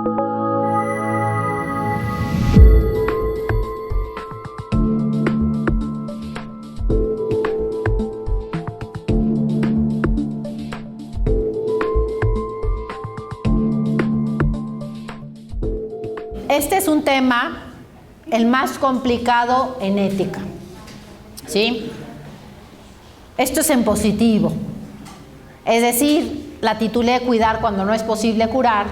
Este es un tema, el más complicado en ética, ¿sí? Esto es en positivo, es decir, la titulé Cuidar cuando no es posible curar,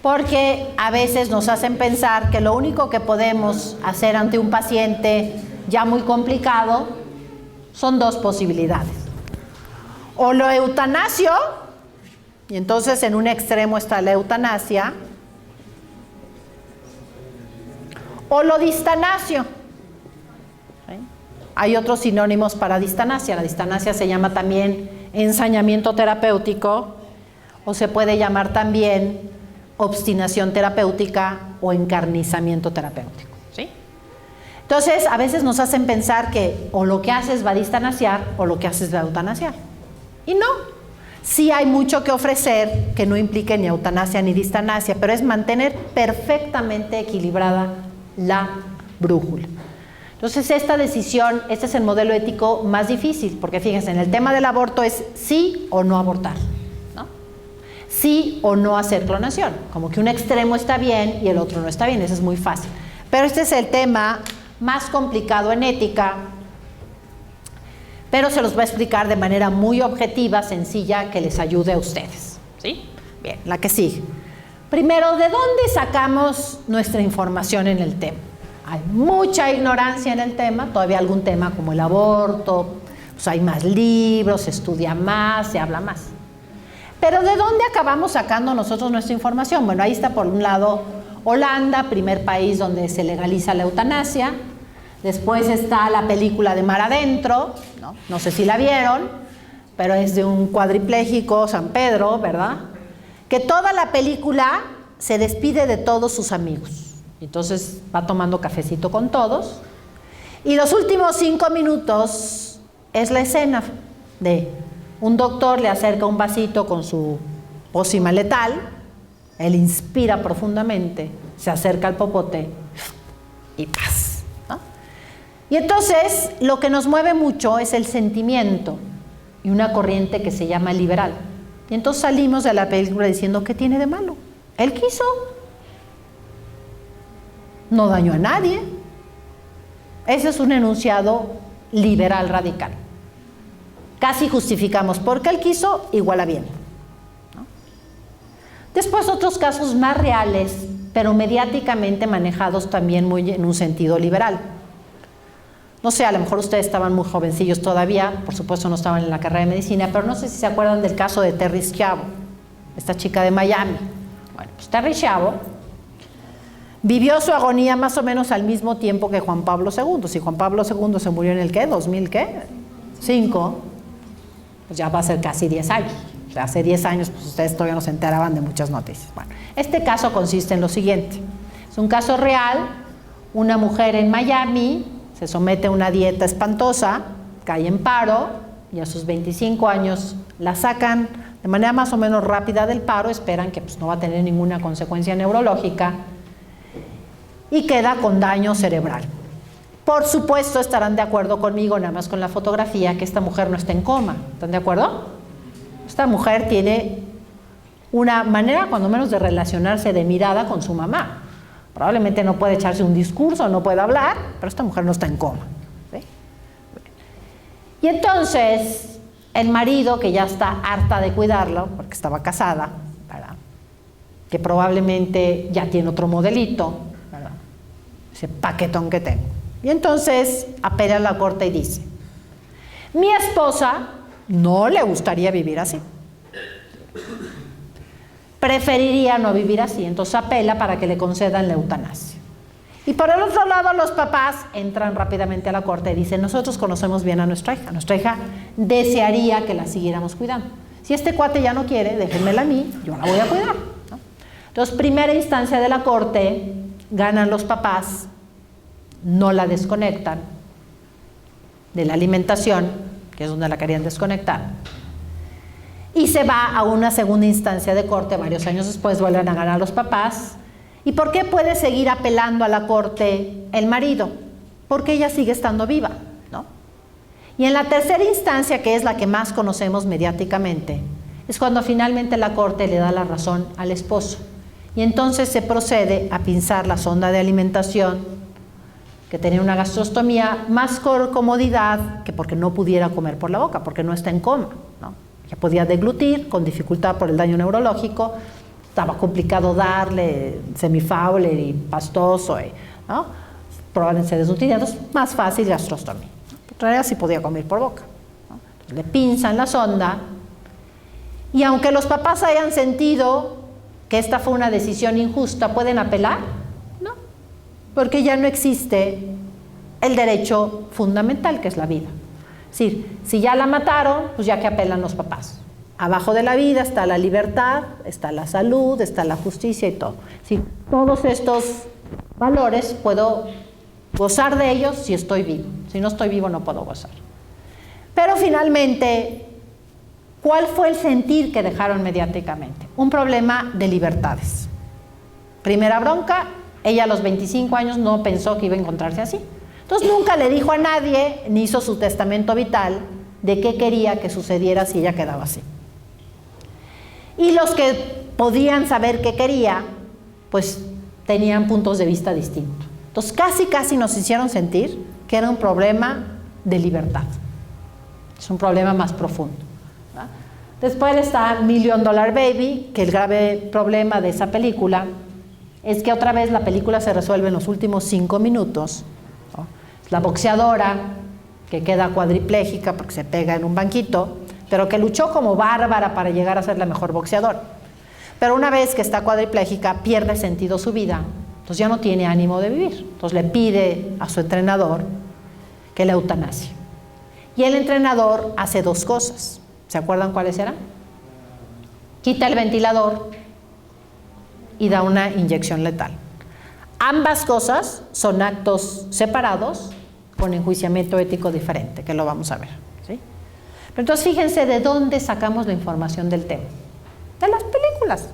porque a veces nos hacen pensar que lo único que podemos hacer ante un paciente ya muy complicado son dos posibilidades. O lo eutanasio, y entonces en un extremo está la eutanasia, o lo distanasio. ¿Sí? Hay otros sinónimos para distanasia. La distanasia se llama también ensañamiento terapéutico, o se puede llamar también obstinación terapéutica o encarnizamiento terapéutico. ¿Sí? Entonces, a veces nos hacen pensar que o lo que haces va a distanasiar o lo que haces va a eutanasiar. Y no. Sí hay mucho que ofrecer que no implique ni eutanasia ni distanasia, pero es mantener perfectamente equilibrada la brújula. Entonces esta decisión, este es el modelo ético más difícil, porque fíjense, en el tema del aborto es sí o no abortar, ¿no? Sí o no hacer clonación, como que un extremo está bien y el otro no está bien, eso es muy fácil. Pero este es el tema más complicado en ética, pero se los voy a explicar de manera muy objetiva, sencilla, que les ayude a ustedes, ¿sí? Bien, la que sigue. Primero, ¿de dónde sacamos nuestra información en el tema? Hay mucha ignorancia en el tema, todavía algún tema como el aborto, pues hay más libros, se estudia más, se habla más. Pero ¿de dónde acabamos sacando nosotros nuestra información? Bueno, ahí está por un lado Holanda, primer país donde se legaliza la eutanasia. Después está la película de Mar Adentro, no sé si la vieron, pero es de un cuadripléjico, San Pedro, ¿verdad? Que toda la película se despide de todos sus amigos. Entonces va tomando cafecito con todos. Y los últimos 5 minutos es la escena de un doctor le acerca un vasito con su pócima letal, él inspira profundamente, se acerca al popote y ¡paz! ¿No? Y entonces lo que nos mueve mucho es el sentimiento y una corriente que se llama liberal. Y entonces salimos de la película diciendo, ¿qué tiene de malo? Él quiso. No dañó a nadie. Ese es un enunciado liberal radical. Casi justificamos porque él quiso, igual a bien. ¿No? Después otros casos más reales, pero mediáticamente manejados también muy en un sentido liberal. No sé, a lo mejor ustedes estaban muy jovencillos todavía, por supuesto no estaban en la carrera de medicina, pero no sé si se acuerdan del caso de Terri Schiavo, esta chica de Miami. Bueno, pues Terri Schiavo vivió su agonía más o menos al mismo tiempo que Juan Pablo II. Si Juan Pablo II se murió en el ¿qué? ¿2005? Pues ya va a ser casi 10 años. O sea, hace 10 años pues ustedes todavía no se enteraban de muchas noticias. Bueno, este caso consiste en lo siguiente. Es un caso real, una mujer en Miami se somete a una dieta espantosa, cae en paro y a sus 25 años la sacan de manera más o menos rápida del paro, esperan que pues, no va a tener ninguna consecuencia neurológica y queda con daño cerebral. Por supuesto estarán de acuerdo conmigo, nada más con la fotografía, que esta mujer no está en coma. ¿Están de acuerdo? Esta mujer tiene una manera, cuando menos, de relacionarse de mirada con su mamá. Probablemente no puede echarse un discurso, no puede hablar, pero esta mujer no está en coma. ¿Sí? Y entonces, el marido, que ya está harta de cuidarlo, porque estaba casada, ¿verdad? Que probablemente ya tiene otro modelito, ¿verdad? Ese paquetón que tengo. Y entonces apela a la corte y dice, mi esposa no le gustaría vivir así. Preferiría no vivir así, entonces apela para que le concedan la eutanasia. Y por el otro lado, los papás entran rápidamente a la corte y dicen, nosotros conocemos bien a nuestra hija desearía que la siguiéramos cuidando. Si este cuate ya no quiere, déjenmela a mí, yo la voy a cuidar, ¿no? Entonces, primera instancia de la corte, ganan los papás, no la desconectan de la alimentación, que es donde la querían desconectar. y se va a una segunda instancia de corte. Varios años después vuelven a ganar los papás. ¿Y por qué puede seguir apelando a la corte el marido? Porque ella sigue estando viva, ¿no? Y en la tercera instancia, que es la que más conocemos mediáticamente, es cuando finalmente la corte le da la razón al esposo. Y entonces se procede a pinzar la sonda de alimentación, que tenía una gastrostomía, más por comodidad que porque no pudiera comer por la boca, porque no está en coma, ¿no? Ya podía deglutir con dificultad por el daño neurológico, estaba complicado darle semifauler y pastoso, ¿no? Probablemente se desnutriría, entonces más fácil gastrostomía. En realidad sí podía comer por boca, ¿no? Entonces, le pinzan la sonda, y aunque los papás hayan sentido que esta fue una decisión injusta, ¿pueden apelar? No, porque ya no existe el derecho fundamental, que es la vida. Es decir, si ya la mataron, pues ya que apelan los papás. Abajo de la vida está la libertad, está la salud, está la justicia y todo. Es decir, todos estos valores puedo gozar de ellos si estoy vivo. Si no estoy vivo no puedo gozar. Pero finalmente, ¿cuál fue el sentir que dejaron mediáticamente? Un problema de libertades. Primera bronca, ella a los 25 años no pensó que iba a encontrarse así. Entonces nunca le dijo a nadie, ni hizo su testamento vital, de qué quería que sucediera si ella quedaba así. Y los que podían saber qué quería, pues tenían puntos de vista distintos. Entonces casi nos hicieron sentir que era un problema de libertad. Es un problema más profundo, ¿verdad? Después está $1 Million Baby, que el grave problema de esa película es que otra vez la película se resuelve en los últimos 5 minutos, ¿no? Es la boxeadora que queda cuadripléjica porque se pega en un banquito, pero que luchó como bárbara para llegar a ser la mejor boxeadora. Pero una vez que está cuadripléjica, pierde sentido su vida, entonces ya no tiene ánimo de vivir. Entonces le pide a su entrenador que la eutanasie. Y el entrenador hace 2 cosas. ¿Se acuerdan cuáles eran? Quita el ventilador y da una inyección letal. Ambas cosas son actos separados con enjuiciamiento ético diferente, que lo vamos a ver, ¿sí? Pero entonces fíjense de dónde sacamos la información del tema. De las películas.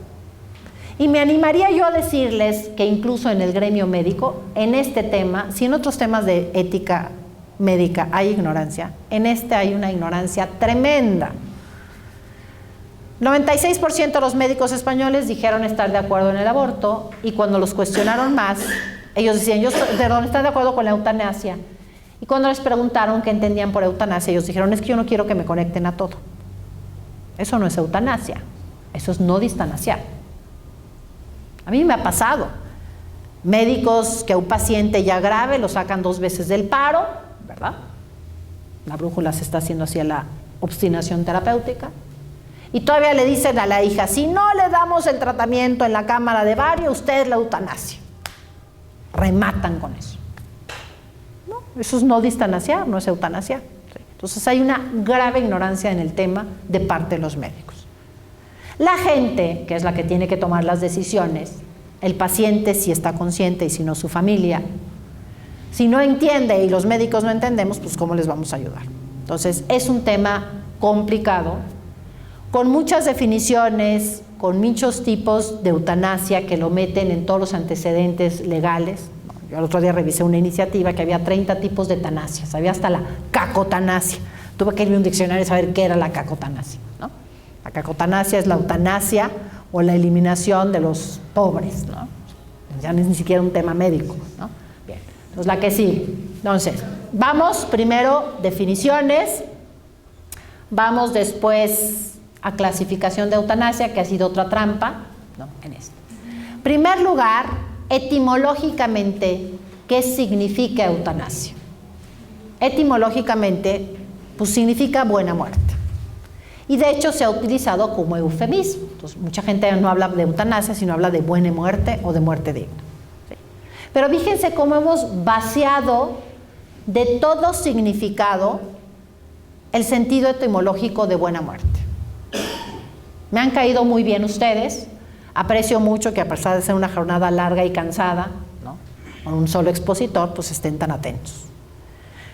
Y me animaría yo a decirles que incluso en el gremio médico, en este tema, si en otros temas de ética médica hay ignorancia, en este hay una ignorancia tremenda. 96% de los médicos españoles dijeron estar de acuerdo en el aborto, y cuando los cuestionaron más, ellos decían, yo estoy de acuerdo con la eutanasia. Y cuando les preguntaron qué entendían por eutanasia, ellos dijeron, es que yo no quiero que me conecten a todo. Eso no es eutanasia, eso es no distanasiar. A mí me ha pasado. Médicos que a un paciente ya grave lo sacan 2 veces del paro, ¿verdad? La brújula se está haciendo hacia la obstinación terapéutica. Y todavía le dicen a la hija, si no le damos el tratamiento en la cámara de Barrio, usted es la eutanasia. Rematan con eso. No, eso es no distanasiar, no es eutanasiar. Entonces hay una grave ignorancia en el tema de parte de los médicos. La gente, que es la que tiene que tomar las decisiones, el paciente si está consciente y si no su familia, si no entiende y los médicos no entendemos, pues ¿cómo les vamos a ayudar? Entonces es un tema complicado, con muchas definiciones, con muchos tipos de eutanasia que lo meten en todos los antecedentes legales. Yo el otro día revisé una iniciativa que había 30 tipos de eutanasias, había hasta la cacotanasia. Tuve que irme a un diccionario a saber qué era la cacotanasia, ¿no? La cacotanasia es la eutanasia o la eliminación de los pobres, ¿no? Ya no es ni siquiera un tema médico, ¿no? Bien, entonces la que sigue. Entonces, vamos primero definiciones, vamos después a clasificación de eutanasia, que ha sido otra trampa, ¿no? En esto. Primer lugar, etimológicamente, ¿qué significa eutanasia? Etimológicamente, pues significa buena muerte. Y de hecho se ha utilizado como eufemismo. Entonces, mucha gente no habla de eutanasia, sino habla de buena muerte o de muerte digna. ¿Sí? Pero fíjense cómo hemos vaciado de todo significado el sentido etimológico de buena muerte. Me han caído muy bien ustedes, aprecio mucho que a pesar de ser una jornada larga y cansada, ¿no?, con un solo expositor, pues estén tan atentos.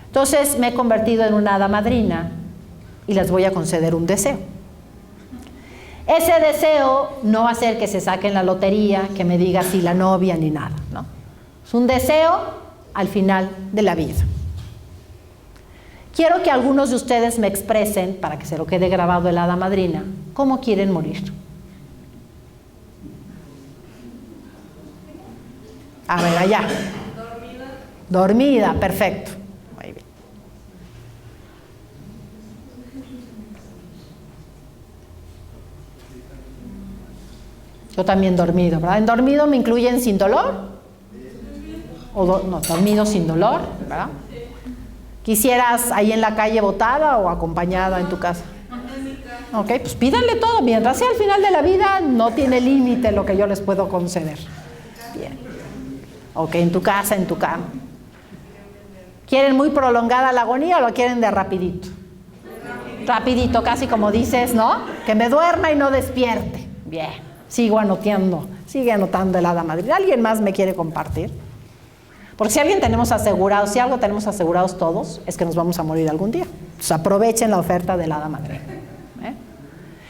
Entonces me he convertido en una hada madrina y les voy a conceder un deseo. Ese deseo no va a ser que se saquen la lotería, que me diga si la novia ni nada, ¿no? Es un deseo al final de la vida. Quiero que algunos de ustedes me expresen, para que se lo quede grabado el hada madrina, cómo quieren morir. A ver, allá. Dormida, perfecto. Muy bien. Yo también dormido, ¿verdad? En dormido me incluyen sin dolor. No, dormido sin dolor, ¿verdad? ¿Quisieras ahí en la calle botada o acompañada en tu casa? Ok, pues pídanle todo. Mientras sea al final de la vida, no tiene límite lo que yo les puedo conceder. Bien. Ok, en tu casa, en tu cama. ¿Quieren muy prolongada la agonía o lo quieren de rapidito? Rapidito, casi como dices, ¿no? Que me duerma y no despierte. Bien, sigue anotando el hada madrina. ¿Alguien más me quiere compartir? Porque si algo tenemos asegurados todos, es que nos vamos a morir algún día. Entonces aprovechen la oferta del hada madrina.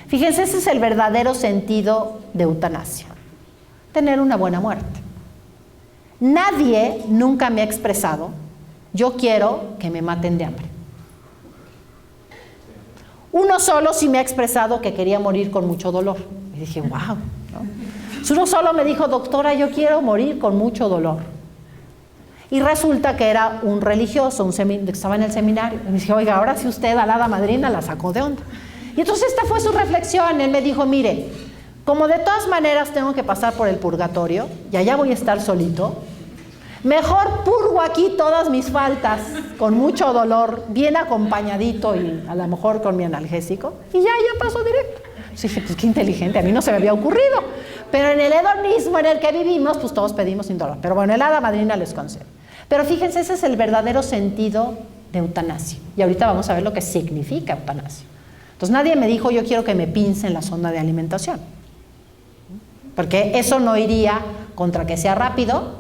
Fíjense, ese es el verdadero sentido de eutanasia. Tener una buena muerte. Nadie nunca me ha expresado, yo quiero que me maten de hambre. Uno solo sí me ha expresado que quería morir con mucho dolor. Y dije, wow, ¿no? Uno solo me dijo, doctora, yo quiero morir con mucho dolor. Y resulta que era un religioso, estaba en el seminario. Y me dije, oiga, ahora sí usted a la hada madrina la sacó de onda. Y entonces esta fue su reflexión. Él me dijo, mire, como de todas maneras tengo que pasar por el purgatorio, y allá voy a estar solito, mejor purgo aquí todas mis faltas, con mucho dolor, bien acompañadito y a lo mejor con mi analgésico, y ya paso directo. Sí, pues qué inteligente, a mí no se me había ocurrido. Pero en el hedonismo en el que vivimos, pues todos pedimos sin dolor. Pero bueno, el hada madrina les concede. Pero fíjense, ese es el verdadero sentido de eutanasia. Y ahorita vamos a ver lo que significa eutanasia. Entonces nadie me dijo, yo quiero que me pincen la sonda de alimentación. Porque eso no iría contra que sea rápido.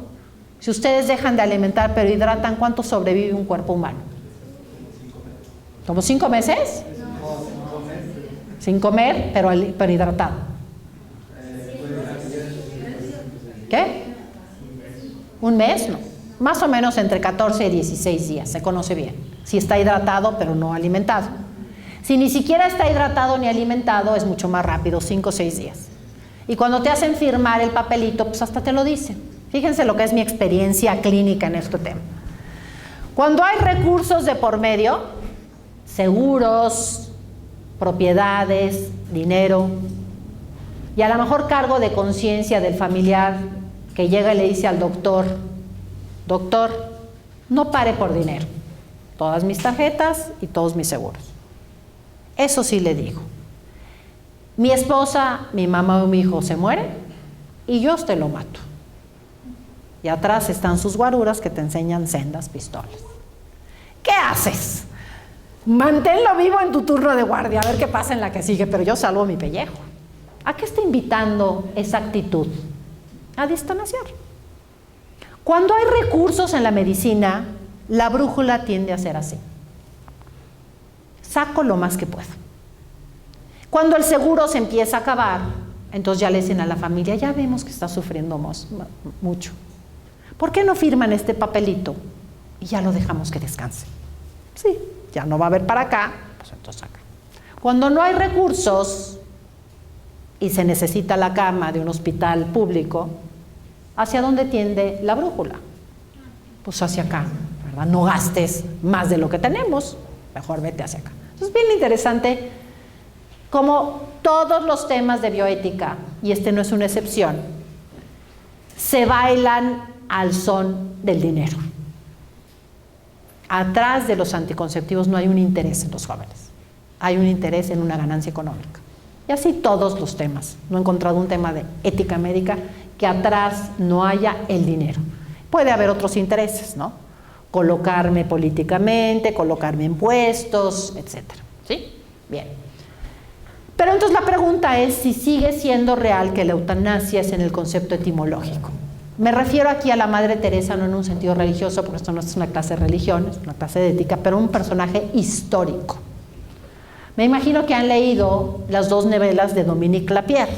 Si ustedes dejan de alimentar pero hidratan, ¿cuánto sobrevive un cuerpo humano? ¿Como 5 meses? Sin comer, pero hidratado. ¿Qué? ¿Un mes? No. Más o menos entre 14 y 16 días, se conoce bien. Si está hidratado, pero no alimentado. Si ni siquiera está hidratado ni alimentado, es mucho más rápido, 5 o 6 días. Y cuando te hacen firmar el papelito, pues hasta te lo dicen. Fíjense lo que es mi experiencia clínica en este tema. Cuando hay recursos de por medio, seguros, propiedades, dinero, y a lo mejor cargo de conciencia del familiar que llega y le dice al doctor, doctor, no pare por dinero, todas mis tarjetas y todos mis seguros. Eso sí le digo. Mi esposa, mi mamá o mi hijo se mueren y yo te lo mato. Y atrás están sus guaruras que te enseñan sendas pistolas. ¿Qué haces? Manténlo vivo en tu turno de guardia, a ver qué pasa en la que sigue, pero yo salvo mi pellejo. ¿A qué está invitando esa actitud? A distanciar. Cuando hay recursos en la medicina, la brújula tiende a ser así. Saco lo más que puedo. Cuando el seguro se empieza a acabar, entonces ya le dicen a la familia, ya vemos que está sufriendo mucho. ¿Por qué no firman este papelito y ya lo dejamos que descanse? Sí, ya no va a haber para acá, pues entonces acá. Cuando no hay recursos y se necesita la cama de un hospital público, ¿hacia dónde tiende la brújula? Pues hacia acá, ¿verdad? No gastes más de lo que tenemos, mejor vete hacia acá. Entonces, bien interesante cómo todos los temas de bioética, y este no es una excepción, se bailan al son del dinero. Atrás de los anticonceptivos no hay un interés en los jóvenes, hay un interés en una ganancia económica. Y así todos los temas. No he encontrado un tema de ética médica que atrás no haya el dinero. Puede haber otros intereses, ¿no? Colocarme políticamente, colocarme en puestos, etcétera. ¿Sí? Bien. Pero entonces la pregunta es si sigue siendo real que la eutanasia es en el concepto etimológico. Me refiero aquí a la Madre Teresa, no en un sentido religioso, porque esto no es una clase de religión, es una clase de ética, pero un personaje histórico. Me imagino que han leído las dos novelas de Dominique Lapierre.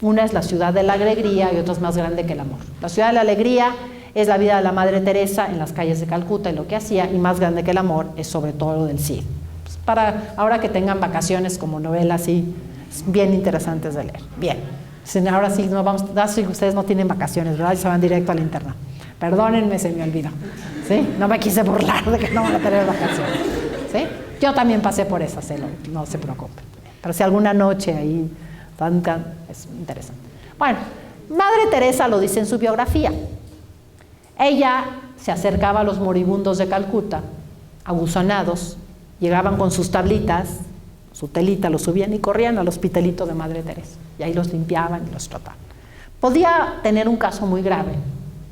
Una es La ciudad de la alegría y otra es Más grande que el amor. La ciudad de la alegría es la vida de la Madre Teresa en las calles de Calcuta y lo que hacía, y Más grande que el amor es sobre todo lo del Cid. Pues para ahora que tengan vacaciones, como novela así, bien interesantes de leer. Bien, ahora sí, ustedes no tienen vacaciones, ¿verdad? Y se van directo al internado. Perdónenme, se me olvidó. ¿Sí? No me quise burlar de que no van a tener vacaciones. ¿Sí? Yo también pasé por esa, no se preocupen. Pero si alguna noche ahí, es interesante. Bueno, Madre Teresa lo dice en su biografía. Ella se acercaba a los moribundos de Calcuta, aguzonados, llegaban con sus tablitas, su telita, los subían y corrían al hospitalito de Madre Teresa. Y ahí los limpiaban y los trataban. Podía tener un caso muy grave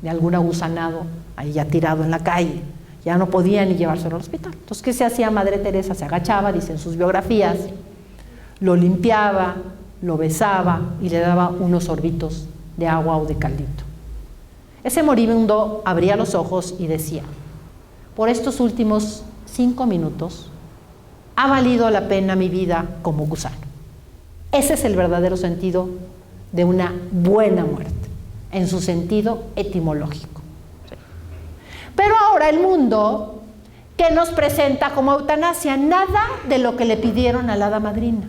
de algún aguzanado ahí ya tirado en la calle. Ya no podía ni llevárselo al hospital. Entonces, ¿qué se hacía? Madre Teresa se agachaba, dice en sus biografías, lo limpiaba, lo besaba y le daba unos sorbitos de agua o de caldito. Ese moribundo abría los ojos y decía: por estos últimos 5 minutos ha valido la pena mi vida como gusano. Ese es el verdadero sentido de una buena muerte, en su sentido etimológico. Pero ahora el mundo, ¿qué nos presenta como eutanasia? Nada de lo que le pidieron a la hada madrina.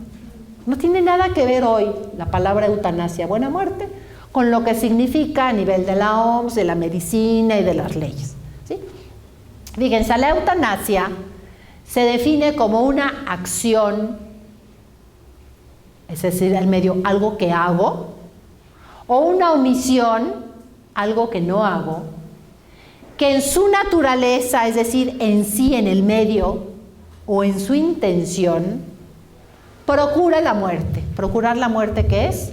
No tiene nada que ver hoy la palabra eutanasia, buena muerte, con lo que significa a nivel de la OMS, de la medicina y de las leyes. ¿Sí? Fíjense, la eutanasia se define como una acción, es decir, el medio, algo que hago, o una omisión, algo que no hago, que en su naturaleza, es decir, en sí, en el medio, o en su intención, procura la muerte. Procurar la muerte, ¿qué es?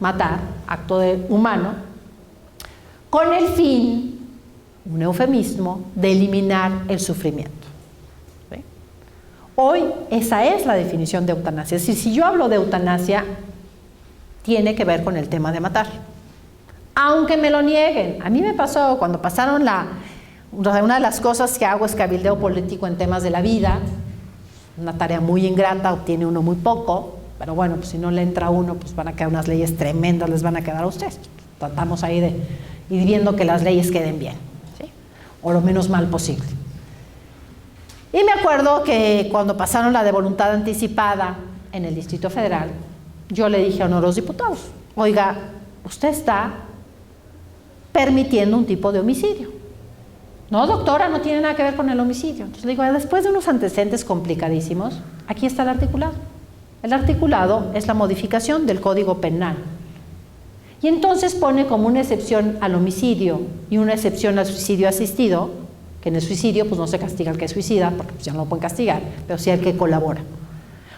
Matar, acto humano, con el fin, un eufemismo, de eliminar el sufrimiento. ¿Sí? Hoy esa es la definición de eutanasia. Es decir, si yo hablo de eutanasia, tiene que ver con el tema de matar. Aunque me lo nieguen. A mí me pasó cuando pasaron una de las cosas que hago es cabildeo político en temas de la vida, una tarea muy ingrata, obtiene uno muy poco, pero bueno, pues si no le entra a uno, pues van a quedar unas leyes tremendas, les van a quedar a ustedes. Tratamos ahí de ir viendo que las leyes queden bien, ¿sí? O lo menos mal posible. Y me acuerdo que cuando pasaron la de voluntad anticipada en el Distrito Federal, yo le dije a uno de los diputados: oiga, usted está permitiendo un tipo de homicidio. No, doctora, no tiene nada que ver con el homicidio. Entonces le digo: después de unos antecedentes complicadísimos, aquí está el articulado. El articulado es la modificación del Código Penal. Y entonces pone como una excepción al homicidio y una excepción al suicidio asistido, que en el suicidio pues no se castiga al que suicida, porque pues ya no lo pueden castigar, pero sí al que colabora.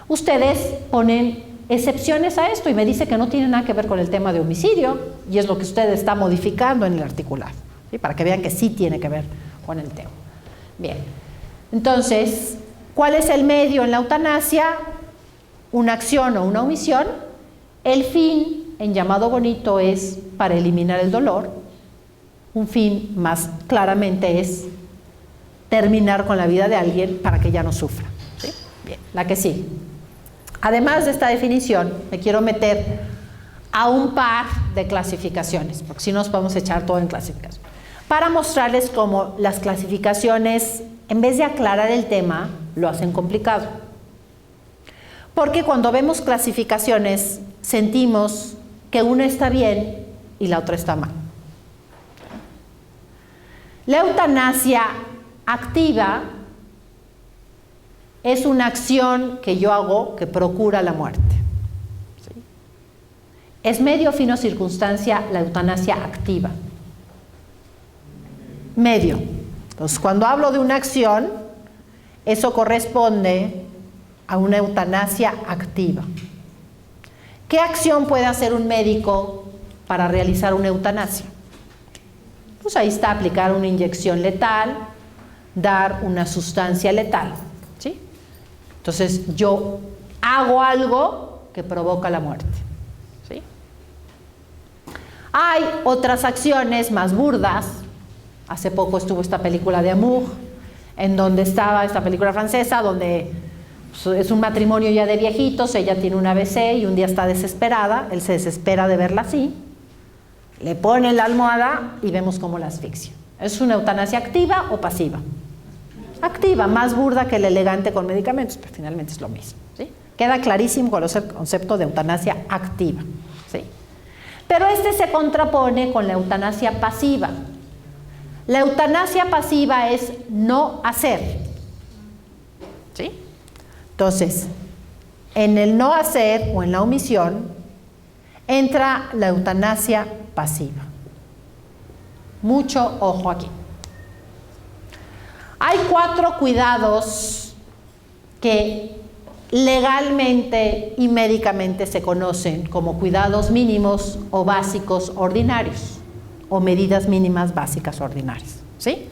Ustedes ponen excepciones a esto y me dice que no tiene nada que ver con el tema de homicidio, y es lo que usted está modificando en el articulado, ¿sí? Para que vean que sí tiene que ver con el tema. Bien, entonces, ¿cuál es el medio en la eutanasia? Una acción o una omisión. El fin, en llamado bonito, es para eliminar el dolor. Un fin más claramente es terminar con la vida de alguien para que ya no sufra, ¿sí? Bien, la que sigue. Además de esta definición, me quiero meter a un par de clasificaciones, porque si no nos podemos echar todo en clasificación, para mostrarles cómo las clasificaciones, en vez de aclarar el tema, lo hacen complicado. Porque cuando vemos clasificaciones, sentimos que una está bien y la otra está mal. La eutanasia activa es una acción que yo hago que procura la muerte. ¿Sí? Es medio, fin o circunstancia la eutanasia activa. Medio. Entonces, cuando hablo de una acción, eso corresponde a una eutanasia activa. ¿Qué acción puede hacer un médico para realizar una eutanasia? Pues ahí está: aplicar una inyección letal, dar una sustancia letal, ¿sí? Entonces yo hago algo que provoca la muerte, ¿sí? Hay otras acciones más burdas. Hace poco estuvo esta película de Amour, en donde estaba esta película francesa, donde Es un matrimonio ya de viejitos, ella tiene un ABC y un día está desesperada, él se desespera de verla así, le pone la almohada y vemos cómo la asfixia. ¿Es una eutanasia activa o pasiva? Activa, más burda que el elegante con medicamentos, pero finalmente es lo mismo, ¿sí? Queda clarísimo cuál es el concepto de eutanasia activa, ¿sí? Pero este se contrapone con la eutanasia pasiva. La eutanasia pasiva es no hacer, ¿sí? Entonces, en el no hacer o en la omisión entra la eutanasia pasiva. Mucho ojo aquí. Hay 4 cuidados que legalmente y médicamente se conocen como cuidados mínimos o básicos ordinarios o medidas mínimas básicas ordinarias, ¿sí?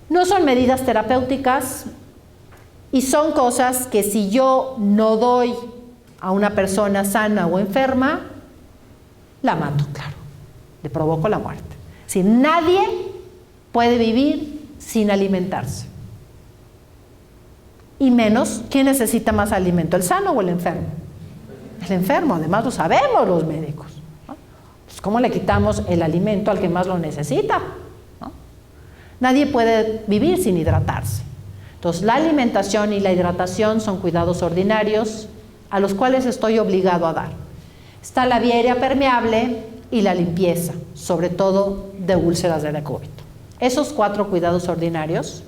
No son medidas terapéuticas y son cosas que si yo no doy a una persona sana o enferma, la mato, claro, le provoco la muerte. Si nadie puede vivir sin alimentarse. Y menos, ¿quién necesita más alimento, el sano o el enfermo? El enfermo, además lo sabemos los médicos, ¿no? Pues ¿cómo le quitamos el alimento al que más lo necesita? ¿No? Nadie puede vivir sin hidratarse. Entonces, la alimentación y la hidratación son cuidados ordinarios a los cuales estoy obligado a dar. Está la vía aérea permeable y la limpieza, sobre todo de úlceras de decúbito. Esos 4 cuidados ordinarios,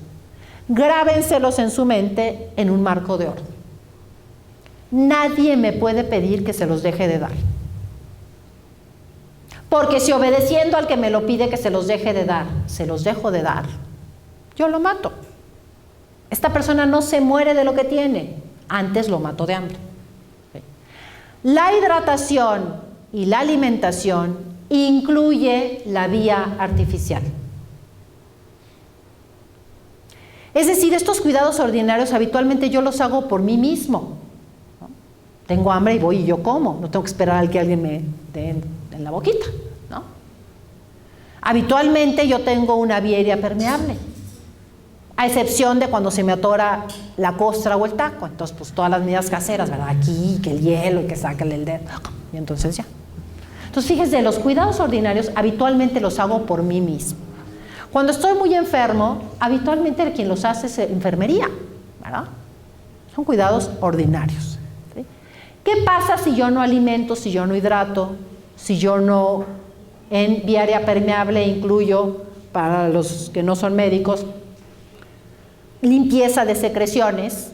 grábenselos en su mente en un marco de orden. Nadie me puede pedir que se los deje de dar. Porque si obedeciendo al que me lo pide que se los deje de dar, se los dejo de dar, yo lo mato. Esta persona no se muere de lo que tiene, antes lo mato de hambre. La hidratación y la alimentación incluye la vía artificial. Es decir, estos cuidados ordinarios habitualmente yo los hago por mí mismo, ¿no? Tengo hambre y voy y yo como, no tengo que esperar a que alguien me dé en la boquita, ¿no? Habitualmente yo tengo una vía aérea permeable, a excepción de cuando se me atora la costra o el taco. Entonces, pues todas las medidas caseras, ¿verdad? Aquí, que el hielo y que sácale el dedo, y entonces ya. Entonces, fíjense, los cuidados ordinarios habitualmente los hago por mí mismo. Cuando estoy muy enfermo, habitualmente quien los hace es enfermería, ¿verdad? Son cuidados ordinarios, ¿sí? ¿Qué pasa si yo no alimento, si yo no hidrato, si yo no en vía aérea permeable incluyo, para los que no son médicos, limpieza de secreciones,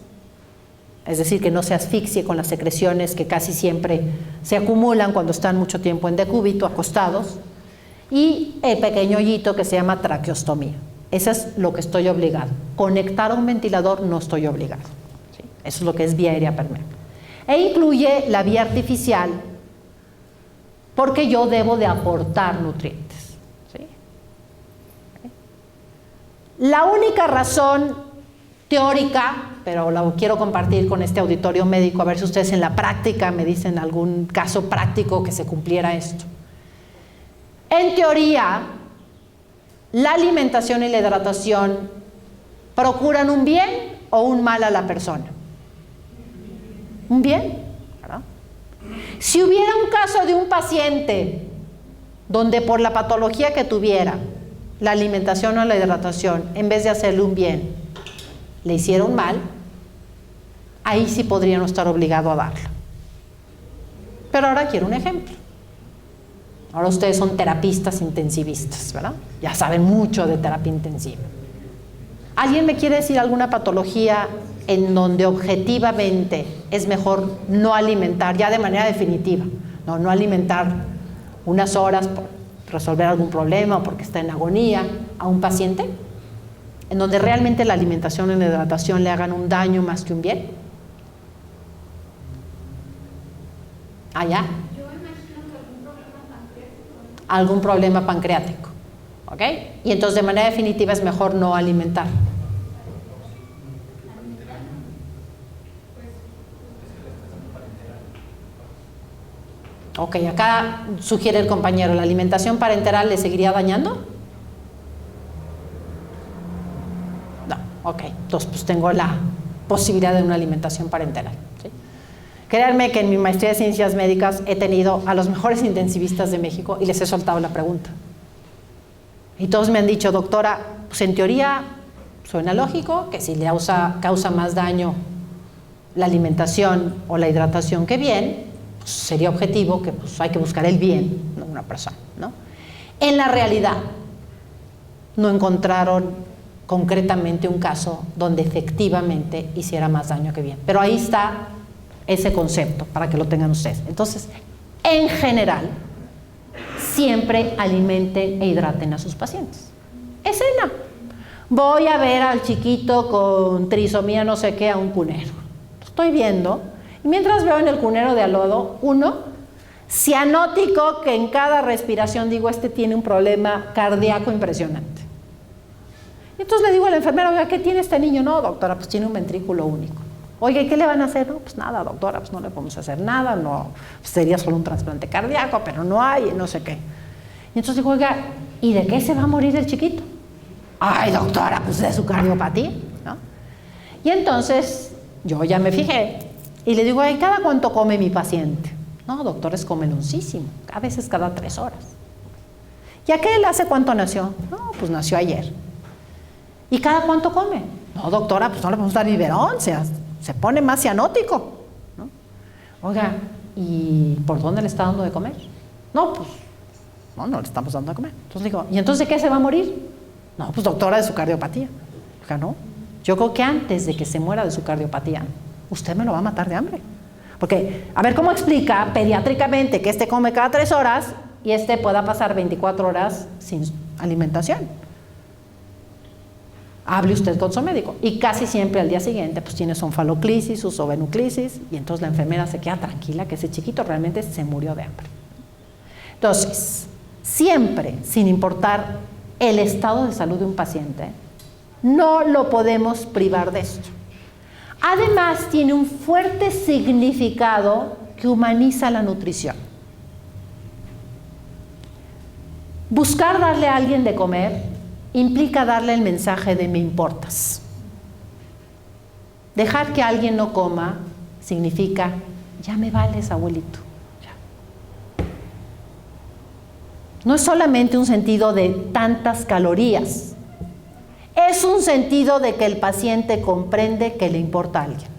es decir, que no se asfixie con las secreciones que casi siempre se acumulan cuando están mucho tiempo en decúbito, acostados, y el pequeño hoyito que se llama traqueostomía? Eso es lo que estoy obligado. Conectar a un ventilador no estoy obligado, ¿sí? Eso es lo que es vía aérea permeable. E incluye la vía artificial, porque yo debo de aportar nutrientes, ¿sí? La única razón teórica, pero la quiero compartir con este auditorio médico, a ver si ustedes en la práctica me dicen algún caso práctico que se cumpliera esto. En teoría, la alimentación y la hidratación procuran un bien o un mal a la persona. Un bien, ¿verdad? Si hubiera un caso de un paciente donde por la patología que tuviera, la alimentación o la hidratación, en vez de hacerle un bien, le hicieron mal, ahí sí podría no estar obligado a darlo. Pero ahora quiero un ejemplo. Ahora ustedes son terapistas intensivistas, ¿verdad? Ya saben mucho de terapia intensiva. ¿Alguien me quiere decir alguna patología en donde objetivamente es mejor no alimentar, ya de manera definitiva, no alimentar unas horas por resolver algún problema o porque está en agonía a un paciente? En donde realmente la alimentación y la hidratación le hagan un daño más que un bien. ¿Allá? Yo imagino que algún problema pancreático. Algún problema pancreático, ¿ok? Y entonces de manera definitiva es mejor no alimentar. Ok, acá sugiere el compañero, ¿la alimentación parenteral le seguiría dañando? No, ok, entonces pues tengo la posibilidad de una alimentación parenteral, ¿sí? Créanme que en mi maestría de ciencias médicas he tenido a los mejores intensivistas de México y les he soltado la pregunta. Y todos me han dicho, doctora, pues en teoría suena lógico que si le causa más daño la alimentación o la hidratación que bien, pues sería objetivo que pues, hay que buscar el bien de una persona, ¿no? En la realidad, no encontraron concretamente un caso donde efectivamente hiciera más daño que bien. Pero ahí está ese concepto para que lo tengan ustedes. Entonces, en general, siempre alimenten e hidraten a sus pacientes. Escena. Voy a ver al chiquito con trisomía no sé qué a un cunero. Lo estoy viendo. Y mientras veo en el cunero de al lado, uno, cianótico, que en cada respiración digo, este tiene un problema cardíaco impresionante. Y entonces le digo a la enfermera, oiga, ¿qué tiene este niño? No, doctora, pues tiene un ventrículo único. Oiga, ¿y qué le van a hacer? No, pues nada, doctora, pues no le podemos hacer nada, no, sería solo un trasplante cardíaco, pero no hay, no sé qué. Y entonces digo, oiga, ¿y de qué se va a morir el chiquito? Ay, doctora, pues de su cardiopatía, ¿no? Y entonces yo ya me fijé y le digo, ay, ¿cada cuánto come mi paciente? No, doctor, es comeloncísimo, a veces cada 3 horas. ¿Y aquel hace cuánto nació? No, pues nació ayer. ¿Y cada cuánto come? No, doctora, pues no le podemos dar biberón, se pone más cianótico, ¿no? Oiga, ¿y por dónde le está dando de comer? No, pues no le estamos dando de comer. Entonces digo, ¿y entonces de qué se va a morir? No, pues doctora, de su cardiopatía. Oiga, no, yo creo que antes de que se muera de su cardiopatía, usted me lo va a matar de hambre. Porque, a ver, ¿cómo explica pediátricamente que este come cada 3 horas y este pueda pasar 24 horas sin alimentación? Hable usted con su médico. Y casi siempre al día siguiente pues tiene su onfaloclisis, su sovenuclisis, y entonces la enfermera se queda tranquila que ese chiquito realmente se murió de hambre. Entonces, siempre, sin importar el estado de salud de un paciente, no lo podemos privar de esto. Además, tiene un fuerte significado que humaniza la nutrición. Buscar darle a alguien de comer implica darle el mensaje de me importas. Dejar que alguien no coma significa ya me vales, abuelito. Ya. No es solamente un sentido de tantas calorías, es un sentido de que el paciente comprende que le importa a alguien.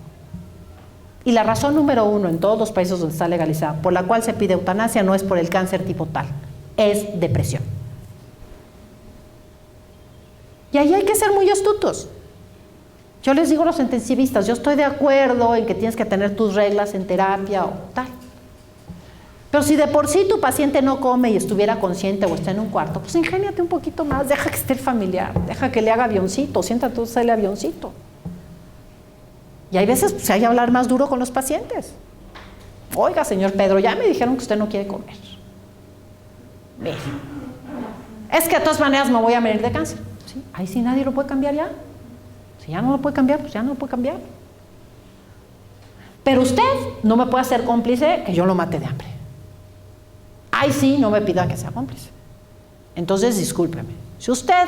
Y la razón número 1 en todos los países donde está legalizada por la cual se pide eutanasia no es por el cáncer tipo tal, es depresión. Y ahí hay que ser muy astutos. Yo les digo a los intensivistas, yo estoy de acuerdo en que tienes que tener tus reglas en terapia o tal. Pero si de por sí tu paciente no come y estuviera consciente o está en un cuarto, pues ingéniate un poquito más, deja que esté el familiar, deja que le haga avioncito, siéntate tú, sale avioncito. Y hay veces pues, hay que hablar más duro con los pacientes. Oiga, señor Pedro, ya me dijeron que usted no quiere comer. Mire, es que de todas maneras me voy a morir de cáncer. ¿Sí? Ahí sí nadie lo puede cambiar ya. Si ya no lo puede cambiar, pues ya no lo puede cambiar. Pero usted no me puede hacer cómplice que yo lo mate de hambre. Ahí sí no me pida que sea cómplice. Entonces, discúlpeme. Si usted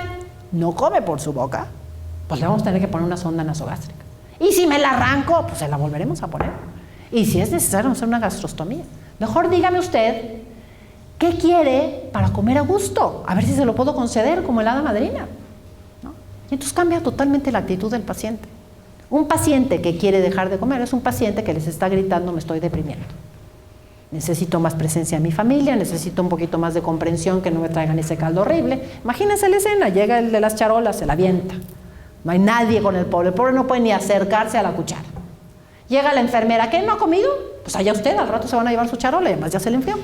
no come por su boca, pues le vamos a tener que poner una sonda nasogástrica. Y si me la arranco, pues se la volveremos a poner. Y si es necesario hacer una gastrostomía. Mejor dígame usted qué quiere para comer a gusto. A ver si se lo puedo conceder como el hada madrina. Y entonces cambia totalmente la actitud del paciente. Un paciente que quiere dejar de comer es un paciente que les está gritando me estoy deprimiendo. Necesito más presencia en mi familia, necesito un poquito más de comprensión, que no me traigan ese caldo horrible. Imagínense la escena, llega el de las charolas, se la avienta. No hay nadie con el pobre no puede ni acercarse a la cuchara. Llega la enfermera, ¿qué? ¿No ha comido? Pues allá usted, al rato se van a llevar su charola y además ya se le enfrió.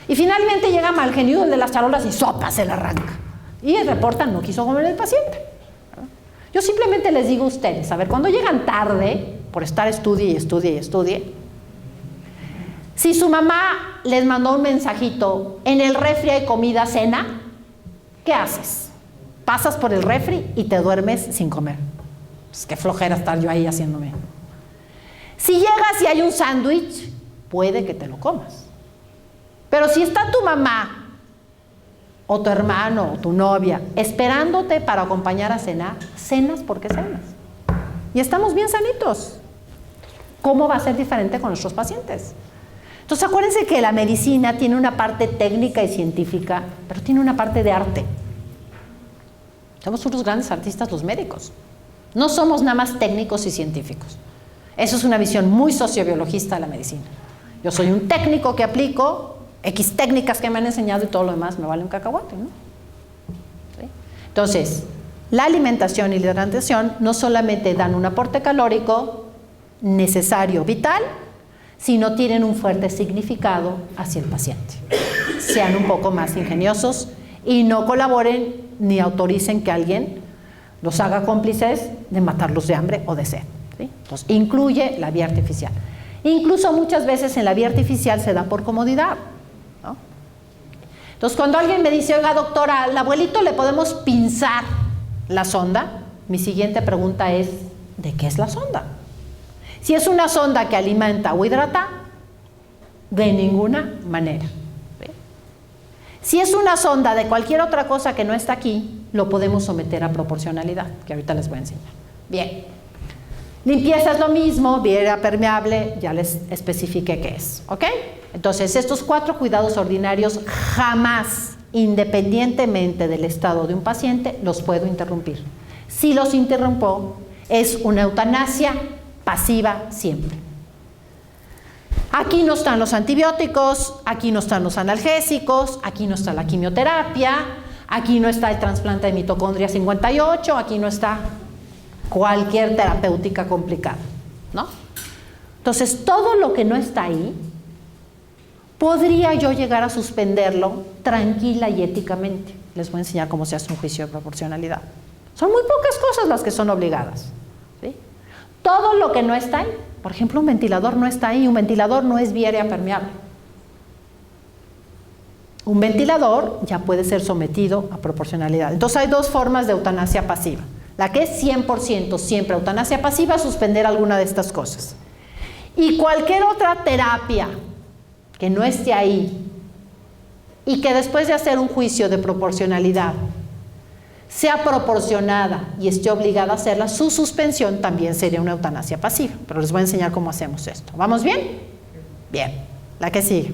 Y finalmente llega Malgenido, el de las charolas, y sopa, se la arranca. Y reportan, no quiso comer el paciente. Yo simplemente les digo a ustedes, a ver, cuando llegan tarde, por estar estudie y estudie y estudie, si su mamá les mandó un mensajito, en el refri hay comida, cena, ¿qué haces? Pasas por el refri y te duermes sin comer. Pues qué flojera estar yo ahí haciéndome. Si llegas y hay un sándwich, puede que te lo comas. Pero si está tu mamá o tu hermano o tu novia esperándote para acompañar a cenar, cenas porque cenas. y estamos bien sanitos. ¿Cómo va a ser diferente con nuestros pacientes? Entonces acuérdense que la medicina tiene una parte técnica y científica, pero tiene una parte de arte. Somos unos grandes artistas los médicos. No somos nada más técnicos y científicos. Eso es una visión muy sociobiologista de la medicina. Yo soy un técnico que aplico X técnicas que me han enseñado y todo lo demás me vale un cacahuate, ¿no? ¿Sí? Entonces, la alimentación y la hidratación no solamente dan un aporte calórico necesario, vital, sino tienen un fuerte significado hacia el paciente. Sean un poco más ingeniosos y no colaboren ni autoricen que alguien los haga cómplices de matarlos de hambre o de sed, ¿sí? Entonces, incluye la vía artificial. Incluso muchas veces en la vía artificial se da por comodidad, ¿no? Entonces, cuando alguien me dice, oiga, doctora, al abuelito le podemos pinzar la sonda, mi siguiente pregunta es, ¿de qué es la sonda? Si es una sonda que alimenta o hidrata, de ninguna manera. ¿Sí? Si es una sonda de cualquier otra cosa que no está aquí, lo podemos someter a proporcionalidad, que ahorita les voy a enseñar. Bien. Limpieza es lo mismo, vía permeable, ya les especifiqué qué es. ¿Ok? Entonces, estos 4 cuidados ordinarios jamás, independientemente del estado de un paciente, los puedo interrumpir. Si los interrumpo, es una eutanasia pasiva siempre. Aquí no están los antibióticos, aquí no están los analgésicos, aquí no está la quimioterapia, aquí no está el trasplante de mitocondria 58, aquí no está cualquier terapéutica complicada, ¿no? Entonces, todo lo que no está ahí, podría yo llegar a suspenderlo tranquila y éticamente. Les voy a enseñar cómo se hace un juicio de proporcionalidad. Son muy pocas cosas las que son obligadas, ¿sí? Todo lo que no está ahí, por ejemplo, un ventilador no está ahí, un ventilador no es vía aérea permeable. Un ventilador ya puede ser sometido a proporcionalidad. Entonces hay 2 formas de eutanasia pasiva. La que es 100% siempre eutanasia pasiva, suspender alguna de estas cosas. Y cualquier otra terapia que no esté ahí y que después de hacer un juicio de proporcionalidad sea proporcionada y esté obligada a hacerla, su suspensión también sería una eutanasia pasiva. Pero les voy a enseñar cómo hacemos esto. ¿Vamos bien? Bien. La que sigue.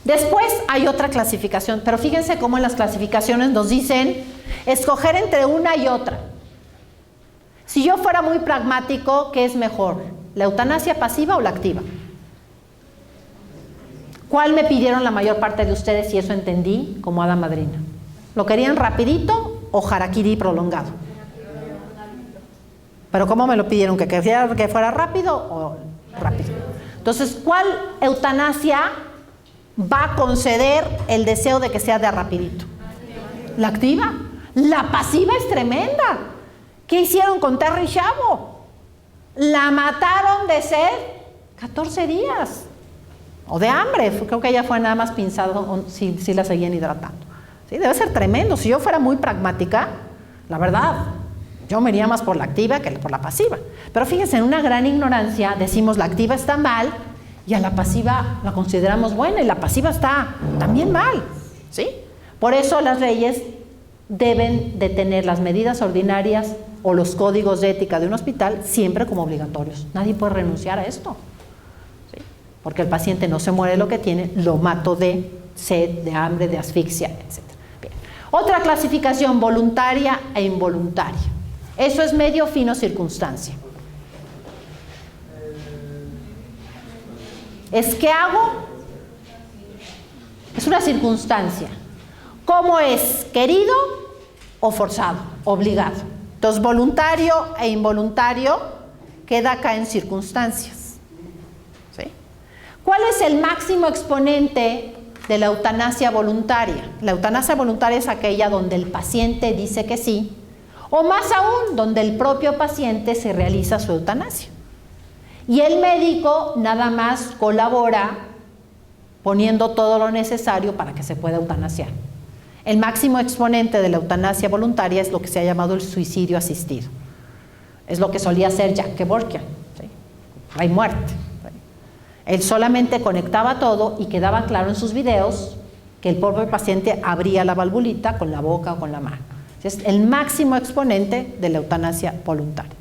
Después hay otra clasificación, pero fíjense cómo en las clasificaciones nos dicen escoger entre una y otra. Si yo fuera muy pragmático, ¿qué es mejor? ¿La eutanasia pasiva o la activa? ¿Cuál me pidieron la mayor parte de ustedes y eso entendí como hada madrina? ¿Lo querían rapidito o harakiri prolongado? ¿Pero cómo me lo pidieron? ¿Que fuera rápido o rápido? Entonces, ¿cuál eutanasia va a conceder el deseo de que sea de rapidito? La activa. La pasiva es tremenda. ¿Qué hicieron con Terry Chavo? La mataron de sed 14 días. O de hambre. Creo que ella fue nada más pinzado, si la seguían hidratando. ¿Sí? Debe ser tremendo. Si yo fuera muy pragmática, la verdad, yo me iría más por la activa que por la pasiva. Pero fíjense, en una gran ignorancia decimos la activa está mal y a la pasiva la consideramos buena y la pasiva está también mal, ¿sí? Por eso las leyes deben de tener las medidas ordinarias o los códigos de ética de un hospital siempre como obligatorios. Nadie puede renunciar a esto, ¿sí? Porque el paciente no se muere de lo que tiene, lo mato de sed, de hambre, de asfixia, etc. Bien. Otra clasificación, voluntaria e involuntaria. Eso es medio fino circunstancia. Es que hago, es una circunstancia. ¿Cómo es? ¿Querido o forzado? Obligado. Entonces, voluntario e involuntario queda acá en circunstancias. ¿Sí? ¿Cuál es el máximo exponente de la eutanasia voluntaria? La eutanasia voluntaria es aquella donde el paciente dice que sí, o más aún, donde el propio paciente se realiza su eutanasia. Y el médico nada más colabora poniendo todo lo necesario para que se pueda eutanasiar. El máximo exponente de la eutanasia voluntaria es lo que se ha llamado el suicidio asistido. Es lo que solía hacer Jack Kevorkian, ¿sí? Hay muerte. ¿Sí? Él solamente conectaba todo y quedaba claro en sus videos que el propio paciente abría la valvulita con la boca o con la mano. Es el máximo exponente de la eutanasia voluntaria.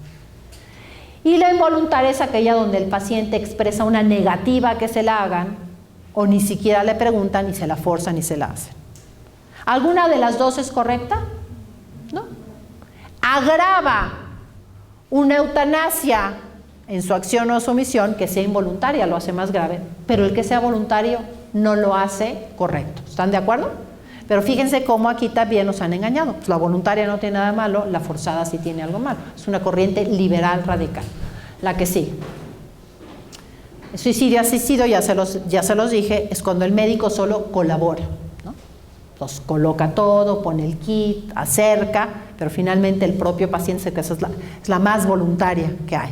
Y la involuntaria es aquella donde el paciente expresa una negativa a que se la hagan o ni siquiera le preguntan, ni se la forzan, ni se la hacen. ¿Alguna de las dos es correcta? No. Agrava una eutanasia en su acción o su omisión que sea involuntaria, lo hace más grave, pero el que sea voluntario no lo hace correcto. ¿Están de acuerdo? Pero fíjense cómo aquí también nos han engañado. Pues la voluntaria no tiene nada malo, la forzada sí tiene algo malo. Es una corriente liberal radical. La que sí. El suicidio asistido, ya se los dije, es cuando el médico solo colabora, ¿no? Entonces coloca todo, pone el kit, acerca, pero finalmente el propio paciente, que esa es la más voluntaria que hay.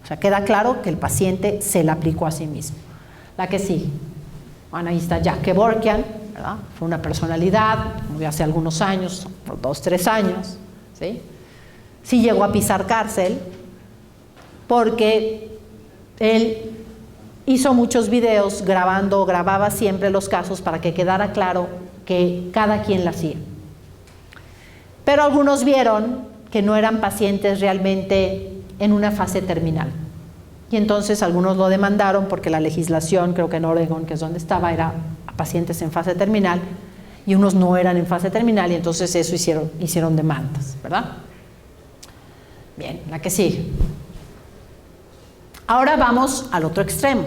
O sea, queda claro que el paciente se la aplicó a sí mismo. La que sí. Bueno, ahí está Jack Kevorkian, ¿verdad? Fue una personalidad, murió hace algunos años, 2, 3 años, ¿sí? Sí llegó a pisar cárcel porque él hizo muchos videos grababa siempre los casos para que quedara claro que cada quien la hacía. Pero algunos vieron que no eran pacientes realmente en una fase terminal. Y entonces algunos lo demandaron porque la legislación, creo que en Oregon, que es donde estaba, era a pacientes en fase terminal y unos no eran en fase terminal y entonces eso hicieron demandas, ¿verdad? Bien, la que sigue. Ahora vamos al otro extremo,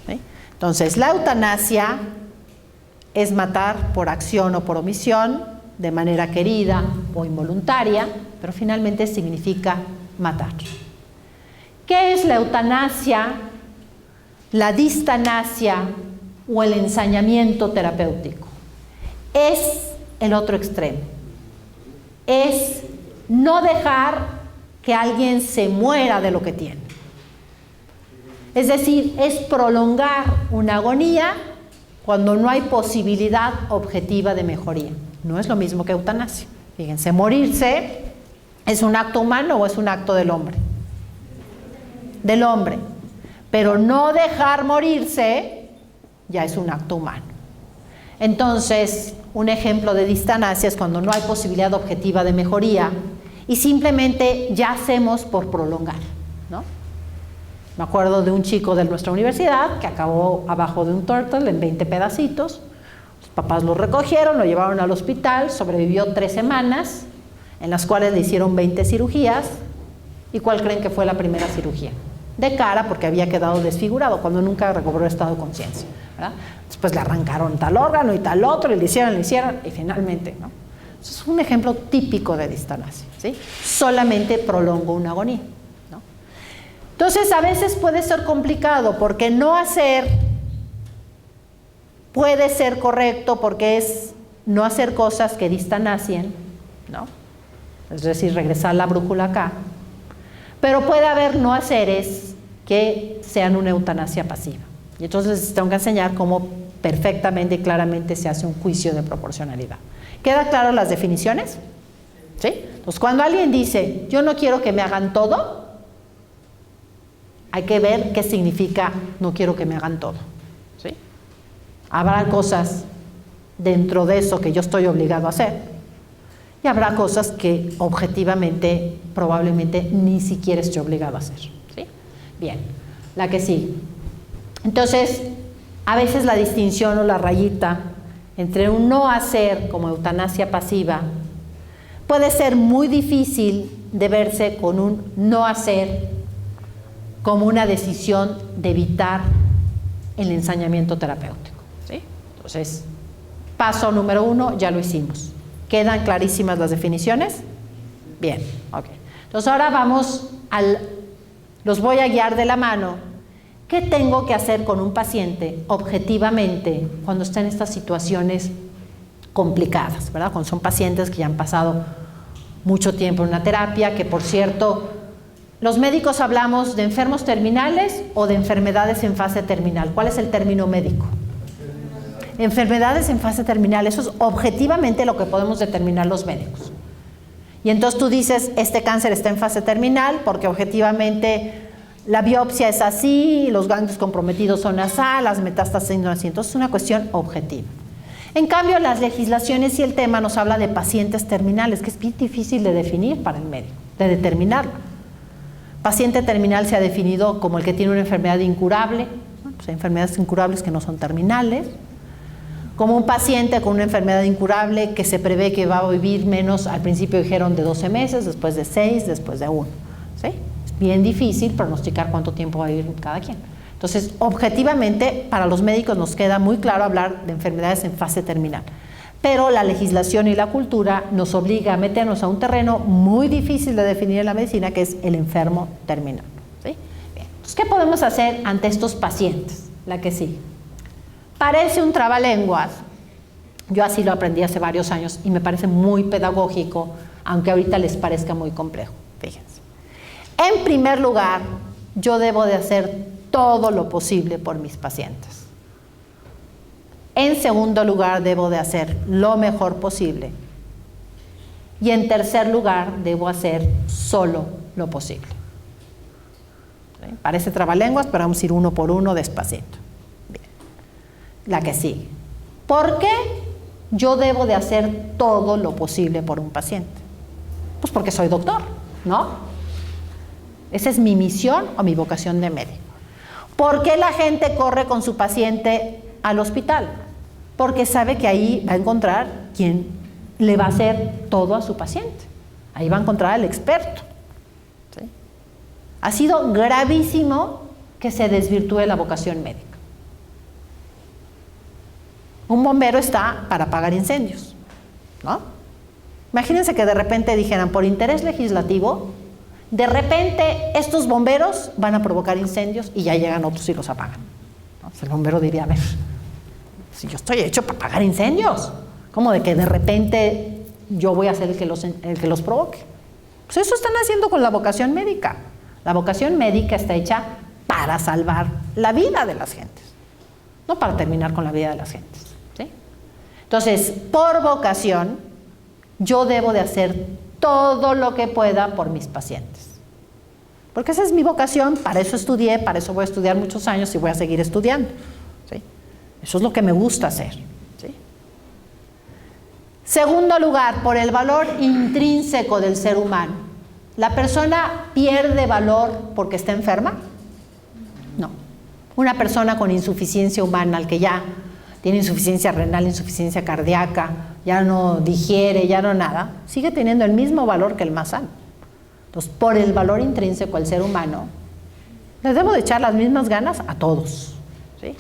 ¿sí? Entonces, la eutanasia es matar por acción o por omisión, de manera querida o involuntaria, pero finalmente significa matar. ¿Qué es la eutanasia, la distanasia o el ensañamiento terapéutico? Es el otro extremo. Es no dejar que alguien se muera de lo que tiene. Es decir, es prolongar una agonía cuando no hay posibilidad objetiva de mejoría. No es lo mismo que eutanasia. Fíjense, morirse ¿es un acto humano o es un acto del hombre? Del hombre. Pero no dejar morirse ya es un acto humano. Entonces, un ejemplo de distanasia es cuando no hay posibilidad objetiva de mejoría y simplemente ya hacemos por prolongar, ¿no? Me acuerdo de un chico de nuestra universidad que acabó abajo de un turtle en 20 pedacitos. Los papás lo recogieron, lo llevaron al hospital, sobrevivió 3 semanas, en las cuales le hicieron 20 cirugías. ¿Y cuál creen que fue la primera cirugía? De cara, porque había quedado desfigurado, cuando nunca recobró estado de conciencia, ¿verdad? Después le arrancaron tal órgano y tal otro, y le hicieron, y finalmente, ¿no? Eso es un ejemplo típico de distanasia, ¿sí? Solamente prolongó una agonía, ¿no? Entonces, a veces puede ser complicado, porque no hacer puede ser correcto, porque es no hacer cosas que distanacien, ¿no? Es decir, regresar la brújula acá. Pero puede haber no haceres que sean una eutanasia pasiva. Y entonces les tengo que enseñar cómo perfectamente y claramente se hace un juicio de proporcionalidad. ¿Queda claro las definiciones? ¿Sí? Entonces, cuando alguien dice, yo no quiero que me hagan todo, hay que ver qué significa no quiero que me hagan todo. ¿Sí? Habrá cosas dentro de eso que yo estoy obligado a hacer. Y habrá cosas que objetivamente, probablemente, ni siquiera estoy obligado a hacer. ¿Sí? Bien, la que sigue. Entonces, a veces la distinción o la rayita entre un no hacer como eutanasia pasiva puede ser muy difícil de verse con un no hacer como una decisión de evitar el ensañamiento terapéutico. ¿Sí? Entonces, paso número 1, ya lo hicimos. ¿Quedan clarísimas las definiciones? Bien, ok. Entonces ahora los voy a guiar de la mano. ¿Qué tengo que hacer con un paciente objetivamente cuando está en estas situaciones complicadas, ¿verdad? Cuando son pacientes que ya han pasado mucho tiempo en una terapia, que por cierto, los médicos hablamos de enfermos terminales o de enfermedades en fase terminal. ¿Cuál es el término médico? Enfermedades en fase terminal, eso es objetivamente lo que podemos determinar los médicos. Y entonces tú dices, este cáncer está en fase terminal porque objetivamente la biopsia es así, los ganglios comprometidos son así, las metástasis son así. Entonces es una cuestión objetiva. En cambio, las legislaciones y el tema nos habla de pacientes terminales, que es bien difícil de definir para el médico, de determinarlo. Paciente terminal se ha definido como el que tiene una enfermedad incurable, ¿no? Pues hay enfermedades incurables que no son terminales. Como un paciente con una enfermedad incurable que se prevé que va a vivir menos, al principio dijeron de 12 meses, después de 6, después de 1. ¿Sí? Es bien difícil pronosticar cuánto tiempo va a vivir cada quien. Entonces, objetivamente, para los médicos nos queda muy claro hablar de enfermedades en fase terminal. Pero la legislación y la cultura nos obliga a meternos a un terreno muy difícil de definir en la medicina, que es el enfermo terminal. ¿Sí? Bien. Entonces, ¿qué podemos hacer ante estos pacientes? La que sigue. Parece un trabalenguas, yo así lo aprendí hace varios años y me parece muy pedagógico, aunque ahorita les parezca muy complejo. Fíjense. En primer lugar, yo debo de hacer todo lo posible por mis pacientes. En segundo lugar, debo de hacer lo mejor posible. Y en tercer lugar, debo hacer solo lo posible. ¿Sí? Parece trabalenguas, pero vamos a ir uno por uno despacito. Bien. La que sigue. ¿Por qué yo debo de hacer todo lo posible por un paciente? Pues porque soy doctor, ¿no? Esa es mi misión o mi vocación de médico. ¿Por qué la gente corre con su paciente al hospital? Porque sabe que ahí va a encontrar quien le va a hacer todo a su paciente. Ahí va a encontrar al experto. ¿Sí? Ha sido gravísimo que se desvirtúe la vocación médica. Un bombero está para apagar incendios, ¿no? Imagínense que de repente dijeran, por interés legislativo, de repente estos bomberos van a provocar incendios y ya llegan otros y los apagan, ¿no? Entonces el bombero diría, a ver, si yo estoy hecho para apagar incendios, ¿cómo de que de repente yo voy a ser el que los provoque? Pues eso están haciendo con la vocación médica. La vocación médica está hecha para salvar la vida de las gentes, no para terminar con la vida de las gentes, ¿sí? Entonces, por vocación, yo debo de hacer todo lo que pueda por mis pacientes. Porque esa es mi vocación, para eso estudié, para eso voy a estudiar muchos años y voy a seguir estudiando, ¿sí? Eso es lo que me gusta hacer, ¿sí? Segundo lugar, por el valor intrínseco del ser humano. ¿La persona pierde valor porque está enferma? No. Una persona con insuficiencia humana, al que ya tiene insuficiencia renal, insuficiencia cardíaca, ya no digiere, ya no nada, sigue teniendo el mismo valor que el más sano. Entonces, por el valor intrínseco al ser humano, les debo de echar las mismas ganas a todos, ¿sí?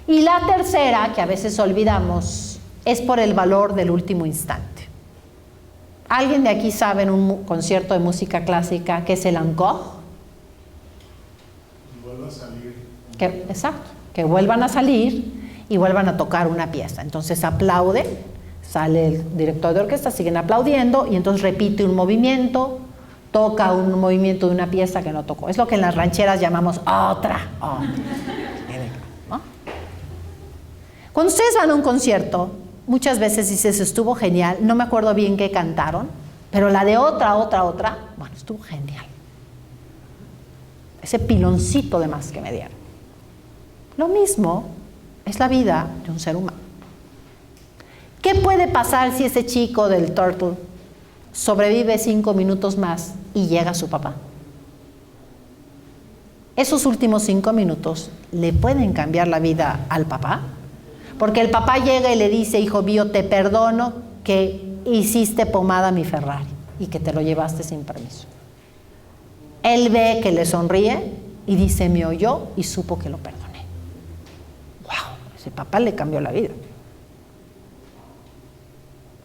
Y la tercera, que a veces olvidamos, es por el valor del último instante. ¿Alguien de aquí sabe en un concierto de música clásica qué es el encore? Vuelva a salir. Exacto, que vuelvan a salir y vuelvan a tocar una pieza. Entonces aplauden, sale el director de orquesta, siguen aplaudiendo y entonces repite un movimiento, toca un movimiento de una pieza que no tocó. Es lo que en las rancheras llamamos otra. ¿No? Cuando ustedes van a un concierto, muchas veces dices, estuvo genial, no me acuerdo bien qué cantaron, pero la de otra, bueno, estuvo genial. Ese piloncito de más que me dieron. Lo mismo es la vida de un ser humano. ¿Qué puede pasar si ese chico del Turtle sobrevive 5 minutos más y llega a su papá? Esos últimos 5 minutos le pueden cambiar la vida al papá, porque el papá llega y le dice, hijo mío, te perdono que hiciste pomada a mi Ferrari y que te lo llevaste sin permiso. Él ve que le sonríe y dice, me oyó y supo que lo perdoné. ¡Wow! Ese papá le cambió la vida.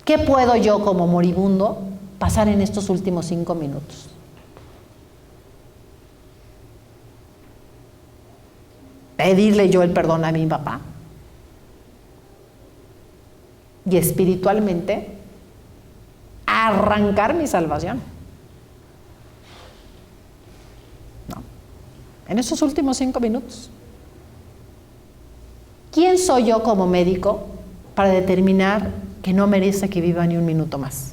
¿Qué puedo yo como moribundo pasar en estos últimos 5 minutos? Pedirle yo el perdón a mi papá. Y espiritualmente arrancar mi salvación. No. En esos últimos 5 minutos. ¿Quién soy yo como médico para determinar que no merece que viva ni un minuto más?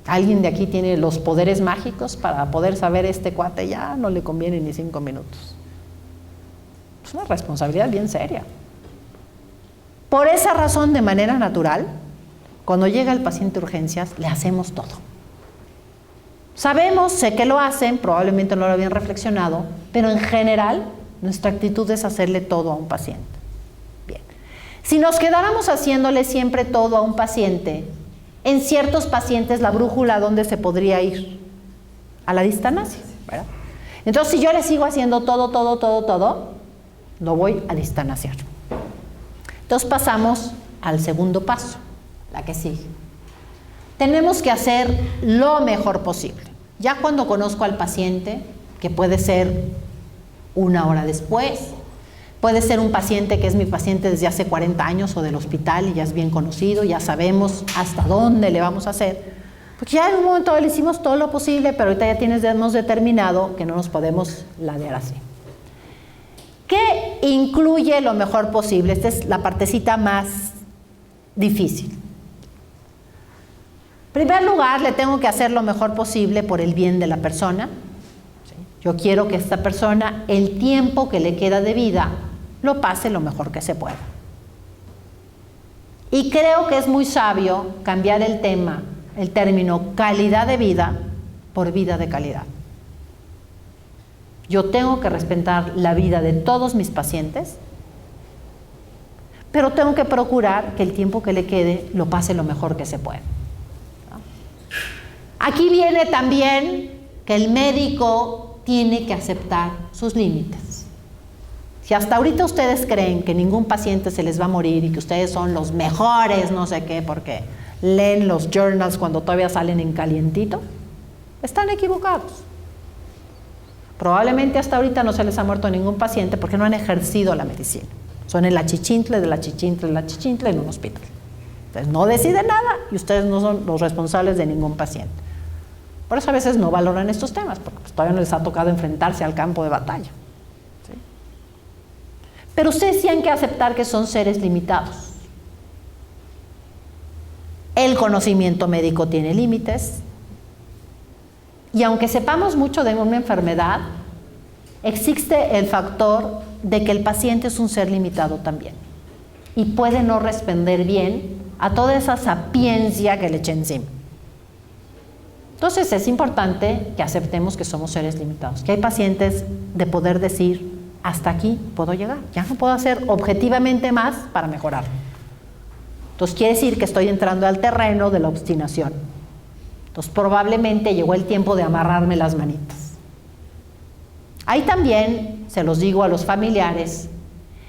¿Alguien de aquí tiene los poderes mágicos para poder saber este cuate ya no le conviene ni 5 minutos? Es una responsabilidad bien seria. Por esa razón, de manera natural, cuando llega el paciente a urgencias, le hacemos todo. Sabemos, sé que lo hacen, probablemente no lo habían reflexionado, pero en general nuestra actitud es hacerle todo a un paciente. Bien. Si nos quedáramos haciéndole siempre todo a un paciente, en ciertos pacientes la brújula, ¿a dónde se podría ir? A la distancia, ¿verdad? Entonces, si yo le sigo haciendo todo, lo voy a distanciar. Entonces pasamos al segundo paso, la que sigue. Tenemos que hacer lo mejor posible. Ya cuando conozco al paciente, que puede ser 1 hora después, puede ser un paciente que es mi paciente desde hace 40 años o del hospital y ya es bien conocido, ya sabemos hasta dónde le vamos a hacer, porque ya en un momento le hicimos todo lo posible, pero ahorita ya hemos determinado que no nos podemos ladear así. ¿Qué incluye lo mejor posible? Esta es la partecita más difícil. En primer lugar, le tengo que hacer lo mejor posible por el bien de la persona. Yo quiero que esta persona, el tiempo que le queda de vida, lo pase lo mejor que se pueda. Y creo que es muy sabio cambiar el término calidad de vida por vida de calidad. Yo tengo que respetar la vida de todos mis pacientes, pero tengo que procurar que el tiempo que le quede lo pase lo mejor que se pueda. Aquí viene también que el médico tiene que aceptar sus límites. Si hasta ahorita ustedes creen que ningún paciente se les va a morir y que ustedes son los mejores, no sé qué, porque leen los journals cuando todavía salen en calientito, están equivocados. Probablemente hasta ahorita no se les ha muerto ningún paciente porque no han ejercido la medicina. Son el achichintle de la achichintle de la achichintle en un hospital. Entonces no deciden nada y ustedes no son los responsables de ningún paciente. Por eso a veces no valoran estos temas, porque pues todavía no les ha tocado enfrentarse al campo de batalla. ¿Sí? Pero ustedes tienen que aceptar que son seres limitados. El conocimiento médico tiene límites. Y aunque sepamos mucho de una enfermedad, existe el factor de que el paciente es un ser limitado también. Y puede no responder bien a toda esa sapiencia que le eche encima. Entonces es importante que aceptemos que somos seres limitados, que hay pacientes de poder decir, hasta aquí puedo llegar, ya no puedo hacer objetivamente más para mejorar. Entonces quiere decir que estoy entrando al terreno de la obstinación. Entonces probablemente llegó el tiempo de amarrarme las manitas. Ahí también, se los digo a los familiares,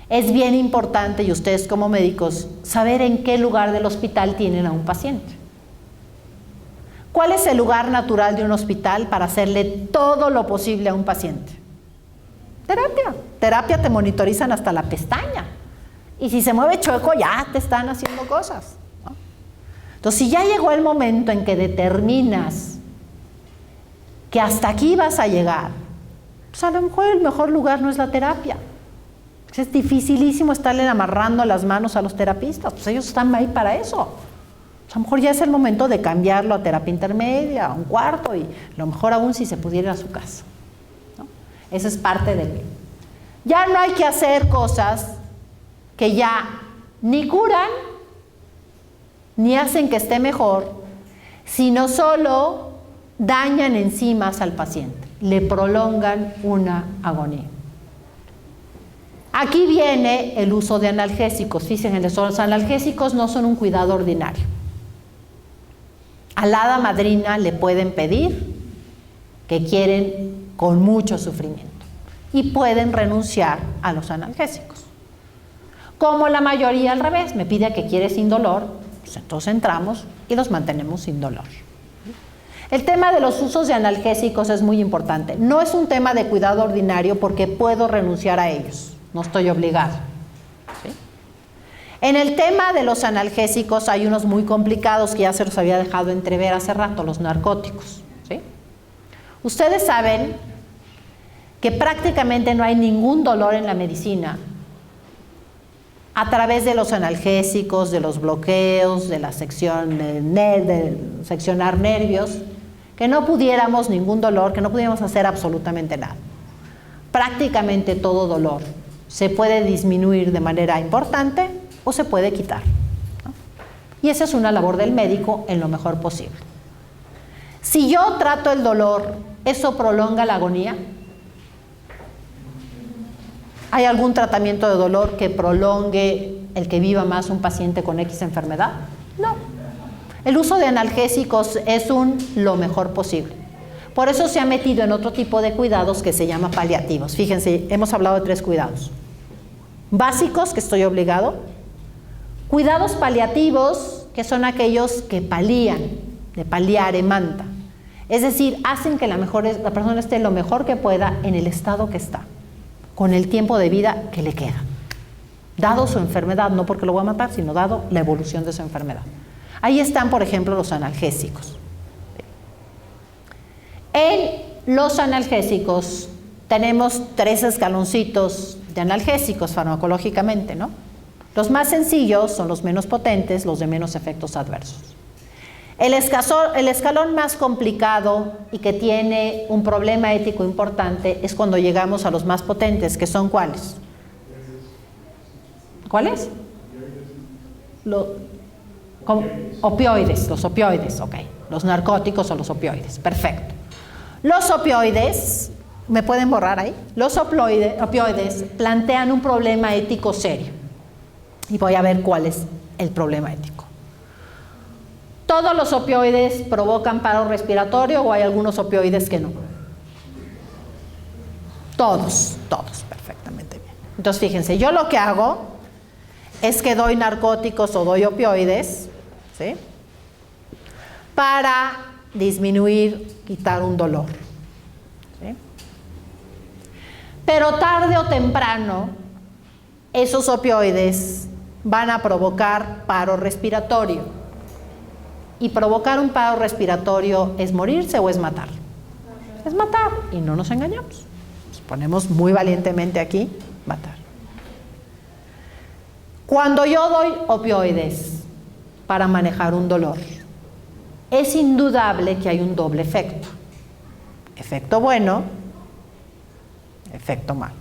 es bien importante, y ustedes como médicos, saber en qué lugar del hospital tienen a un paciente. ¿Cuál es el lugar natural de un hospital para hacerle todo lo posible a un paciente? Terapia. Terapia te monitorizan hasta la pestaña. Y si se mueve chueco, ya te están haciendo cosas, ¿no? Entonces, si ya llegó el momento en que determinas que hasta aquí vas a llegar, pues a lo mejor el mejor lugar no es la terapia. Es dificilísimo estarle amarrando las manos a los terapistas, pues ellos están ahí para eso. A lo mejor ya es el momento de cambiarlo a terapia intermedia, a un cuarto, y lo mejor aún si se pudiera ir a su casa, ¿no? Esa es parte del bien. Ya no hay que hacer cosas que ya ni curan, ni hacen que esté mejor, sino solo dañan enzimas al paciente, le prolongan una agonía. Aquí viene el uso de analgésicos. Fíjense, los analgésicos no son un cuidado ordinario. A la hada madrina le pueden pedir que quieren con mucho sufrimiento y pueden renunciar a los analgésicos. Como la mayoría al revés, me pide que quiere sin dolor, pues entonces entramos y los mantenemos sin dolor. El tema de los usos de analgésicos es muy importante. No es un tema de cuidado ordinario porque puedo renunciar a ellos, no estoy obligado. ¿Sí? En el tema de los analgésicos hay unos muy complicados que ya se los había dejado entrever hace rato, los narcóticos. ¿Sí? Ustedes saben que prácticamente no hay ningún dolor en la medicina a través de los analgésicos, de los bloqueos, de la sección de seccionar nervios, que no pudiéramos ningún dolor, que no pudiéramos hacer absolutamente nada. Prácticamente todo dolor se puede disminuir de manera importante o se puede quitar, ¿no? Y esa es una labor del médico en lo mejor posible. Si yo trato el dolor, ¿eso prolonga la agonía? ¿Hay algún tratamiento de dolor que prolongue el que viva más un paciente con X enfermedad? No. El uso de analgésicos es lo mejor posible. Por eso se ha metido en otro tipo de cuidados que se llama paliativos. Fíjense, hemos hablado de 3 cuidados. Básicos, que estoy obligado. Cuidados paliativos, que son aquellos que palían, de paliare manta. Es decir, hacen que la persona esté lo mejor que pueda en el estado que está, con el tiempo de vida que le queda. Dado su enfermedad, no porque lo voy a matar, sino dado la evolución de su enfermedad. Ahí están, por ejemplo, los analgésicos. En los analgésicos tenemos 3 escaloncitos de analgésicos farmacológicamente, ¿no? Los más sencillos son los menos potentes, los de menos efectos adversos. El escalón más complicado y que tiene un problema ético importante es cuando llegamos a los más potentes, que son ¿cuáles? ¿Cuáles? Opioides, los opioides, ok. Los narcóticos o los opioides, perfecto. Los opioides, ¿me pueden borrar ahí? Los opioides plantean un problema ético serio. Y voy a ver cuál es el problema ético. ¿Todos los opioides provocan paro respiratorio o hay algunos opioides que no? Todos, perfectamente bien. Entonces fíjense, yo lo que hago es que doy narcóticos o doy opioides, ¿sí?, para disminuir, quitar un dolor, ¿sí? Pero tarde o temprano, esos opioides van a provocar paro respiratorio. Y provocar un paro respiratorio, ¿es morirse o es matar? Es matar, y no nos engañamos. Nos ponemos muy valientemente aquí, matar. Cuando yo doy opioides para manejar un dolor, es indudable que hay un doble efecto. Efecto bueno, efecto malo.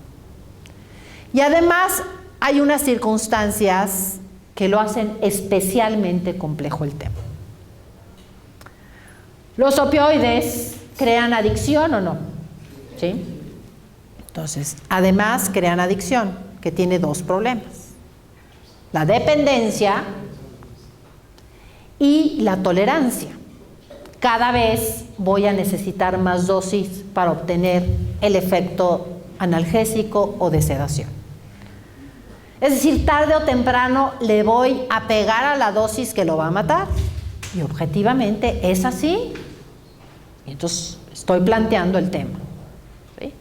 Y además hay unas circunstancias que lo hacen especialmente complejo el tema. ¿Los opioides crean adicción o no? ¿Sí? Entonces, además crean adicción, que tiene 2 problemas. La dependencia y la tolerancia. Cada vez voy a necesitar más dosis para obtener el efecto analgésico o de sedación. Es decir, tarde o temprano le voy a pegar a la dosis que lo va a matar. Y objetivamente es así. Y entonces estoy planteando el tema, ¿sí?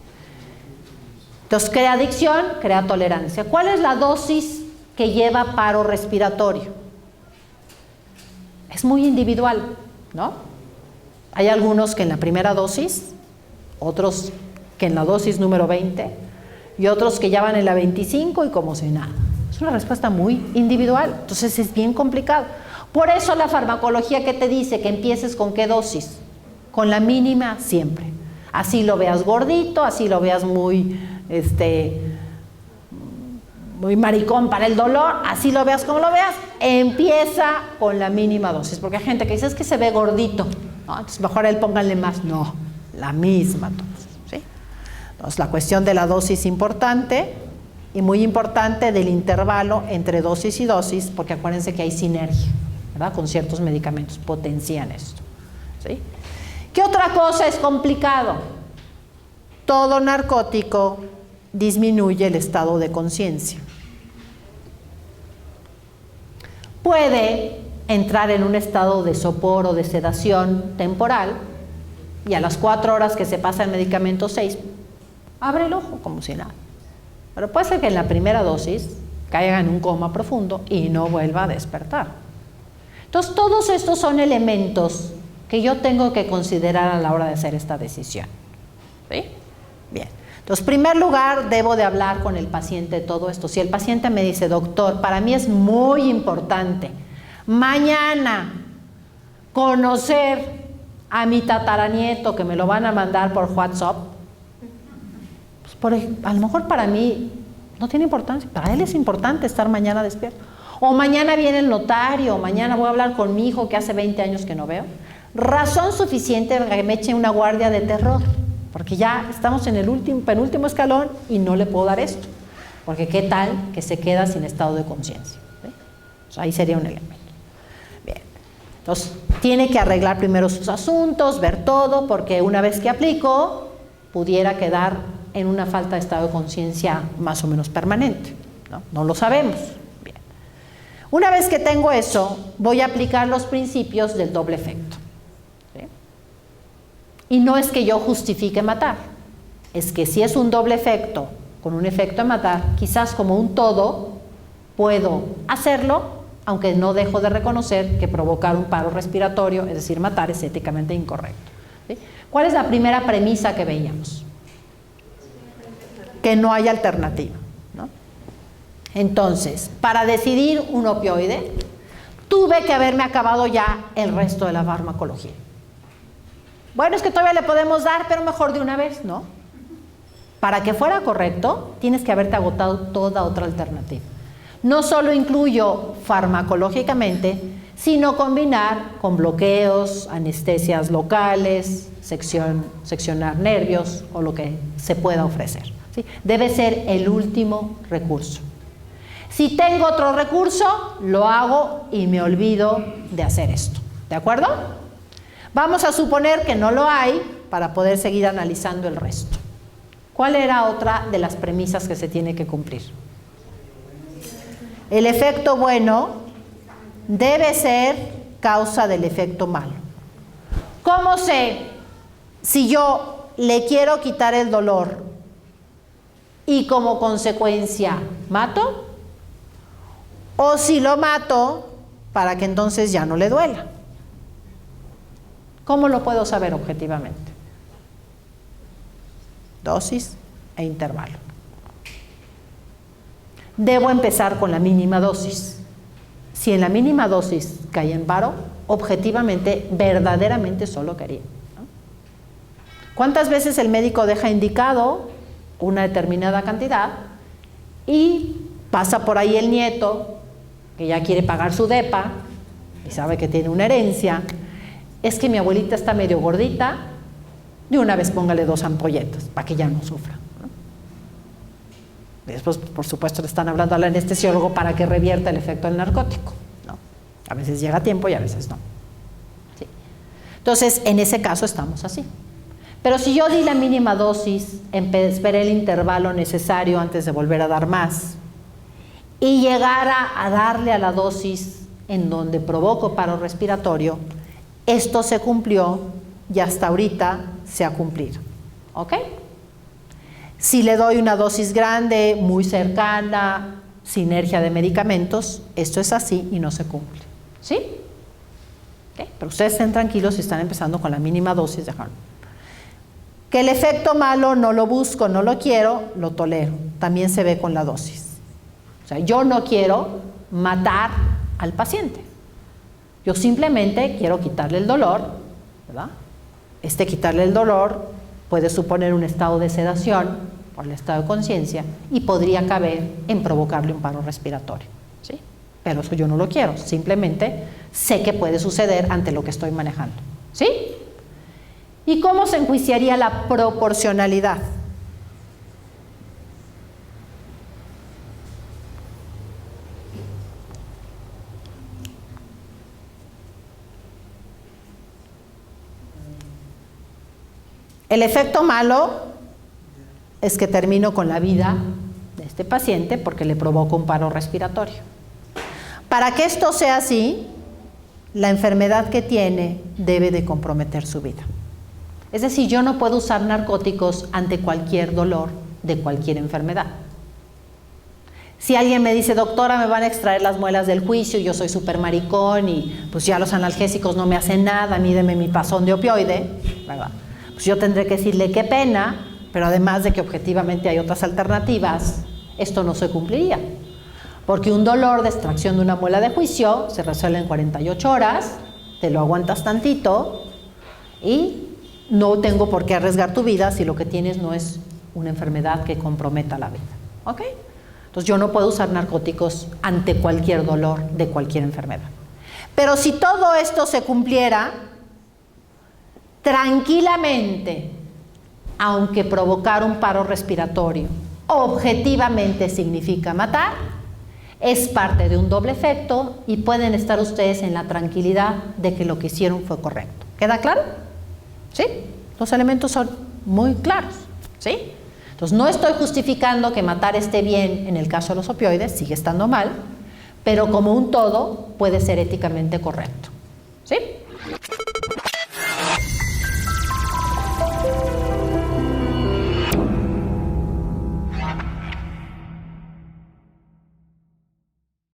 Entonces crea adicción, crea tolerancia. ¿Cuál es la dosis que lleva paro respiratorio? Es muy individual, ¿no? Hay algunos que en la primera dosis, otros que en la dosis número 20 y otros que ya van en la 25 y como si nada. Es una respuesta muy individual, entonces es bien complicado. Por eso la farmacología que te dice que empieces con qué dosis, con la mínima siempre. Así lo veas gordito, así lo veas muy maricón para el dolor, así lo veas como lo veas, empieza con la mínima dosis. Porque hay gente que dice, es que se ve gordito, ¿no? Entonces mejor a él pónganle más. No, la misma dosis, ¿sí? Entonces la cuestión de la dosis importante y muy importante del intervalo entre dosis y dosis, porque acuérdense que hay sinergia, ¿verdad? Con ciertos medicamentos potencian esto, ¿sí? ¿Qué otra cosa es complicado? Todo narcótico disminuye el estado de conciencia. Puede entrar en un estado de sopor o de sedación temporal y a las 4 horas que se pasa el medicamento 6, abre el ojo como si nada. Pero puede ser que en la primera dosis caiga en un coma profundo y no vuelva a despertar. Entonces, todos estos son elementos que yo tengo que considerar a la hora de hacer esta decisión, ¿sí? Bien. Entonces, en primer lugar, debo de hablar con el paciente de todo esto. Si el paciente me dice, doctor, para mí es muy importante mañana conocer a mi tataranieto que me lo van a mandar por WhatsApp, pues a lo mejor para mí no tiene importancia, para él es importante estar mañana despierto. O mañana viene el notario, o mañana voy a hablar con mi hijo que hace 20 años que no veo. razón suficiente para que me eche una guardia de terror, porque ya estamos en el penúltimo escalón y no le puedo dar esto, porque qué tal que se queda sin estado de conciencia. O sea, ahí sería un elemento. Bien, entonces tiene que arreglar primero sus asuntos, ver todo, porque una vez que aplico, pudiera quedar en una falta de estado de conciencia más o menos permanente, ¿no? No lo sabemos. Bien. Una vez que tengo eso, voy a aplicar los principios del doble efecto. ¿Sí? Y no es que yo justifique matar, es que si es un doble efecto con un efecto de matar, quizás como un todo puedo hacerlo, aunque no dejo de reconocer que provocar un paro respiratorio, es decir, matar, es éticamente incorrecto. ¿Sí? ¿Cuál es la primera premisa que veíamos? Que no hay alternativa, ¿no? Entonces, para decidir un opioide, tuve que haberme acabado ya el resto de la farmacología. Bueno, es que todavía le podemos dar, pero mejor de una vez, ¿no? Para que fuera correcto, tienes que haberte agotado toda otra alternativa. No solo incluyo farmacológicamente, sino combinar con bloqueos, anestesias locales, seccionar nervios o lo que se pueda ofrecer. ¿Sí? Debe ser el último recurso. Si tengo otro recurso, lo hago y me olvido de hacer esto. ¿De acuerdo? Vamos a suponer que no lo hay para poder seguir analizando el resto. ¿Cuál era otra de las premisas que se tiene que cumplir? El efecto bueno debe ser causa del efecto malo. ¿Cómo sé si yo le quiero quitar el dolor y como consecuencia mato? ¿O si lo mato para que entonces ya no le duela? ¿Cómo lo puedo saber objetivamente? Dosis e intervalo. Debo empezar con la mínima dosis. Si en la mínima dosis cae en paro, objetivamente, verdaderamente solo quería, ¿no? ¿Cuántas veces el médico deja indicado una determinada cantidad y pasa por ahí el nieto que ya quiere pagar su depa y sabe que tiene una herencia? Es que mi abuelita está medio gordita, de una vez póngale 2 ampolletas para que ya no sufra, ¿no? Después, por supuesto, le están hablando al anestesiólogo para que revierta el efecto del narcótico, ¿no? A veces llega a tiempo y a veces no. ¿Sí? Entonces, en ese caso estamos así. Pero si yo di la mínima dosis, esperé el intervalo necesario antes de volver a dar más, y llegara a darle a la dosis en donde provoco paro respiratorio, esto se cumplió y hasta ahorita se ha cumplido. ¿Ok? Si le doy una dosis grande, muy cercana, sinergia de medicamentos, esto es así y no se cumple. ¿Sí? ¿Okay? Pero ustedes estén tranquilos si están empezando con la mínima dosis, dejarlo. Que el efecto malo no lo busco, no lo quiero, lo tolero. También se ve con la dosis. O sea, yo no quiero matar al paciente. Yo simplemente quiero quitarle el dolor, ¿verdad? Quitarle el dolor puede suponer un estado de sedación por el estado de conciencia y podría caber en provocarle un paro respiratorio, ¿sí? Pero eso yo no lo quiero, simplemente sé que puede suceder ante lo que estoy manejando, ¿sí? ¿Y cómo se enjuiciaría la proporcionalidad? El efecto malo es que termino con la vida de este paciente porque le provoco un paro respiratorio. Para que esto sea así, la enfermedad que tiene debe de comprometer su vida. Es decir, yo no puedo usar narcóticos ante cualquier dolor de cualquier enfermedad. Si alguien me dice, doctora, me van a extraer las muelas del juicio, yo soy súper maricón y pues ya los analgésicos no me hacen nada, mídeme mi pasón de opioide, ¿verdad? Pues yo tendré que decirle qué pena, pero además de que objetivamente hay otras alternativas, esto no se cumpliría. Porque un dolor de extracción de una muela de juicio se resuelve en 48 horas, te lo aguantas tantito y no tengo por qué arriesgar tu vida si lo que tienes no es una enfermedad que comprometa la vida. ¿Ok? Entonces yo no puedo usar narcóticos ante cualquier dolor de cualquier enfermedad. Pero si todo esto se cumpliera, tranquilamente, aunque provocar un paro respiratorio objetivamente significa matar, es parte de un doble efecto y pueden estar ustedes en la tranquilidad de que lo que hicieron fue correcto. ¿Queda claro? ¿Sí? Los elementos son muy claros. ¿Sí? Entonces, no estoy justificando que matar esté bien en el caso de los opioides, sigue estando mal, pero como un todo puede ser éticamente correcto. ¿Sí?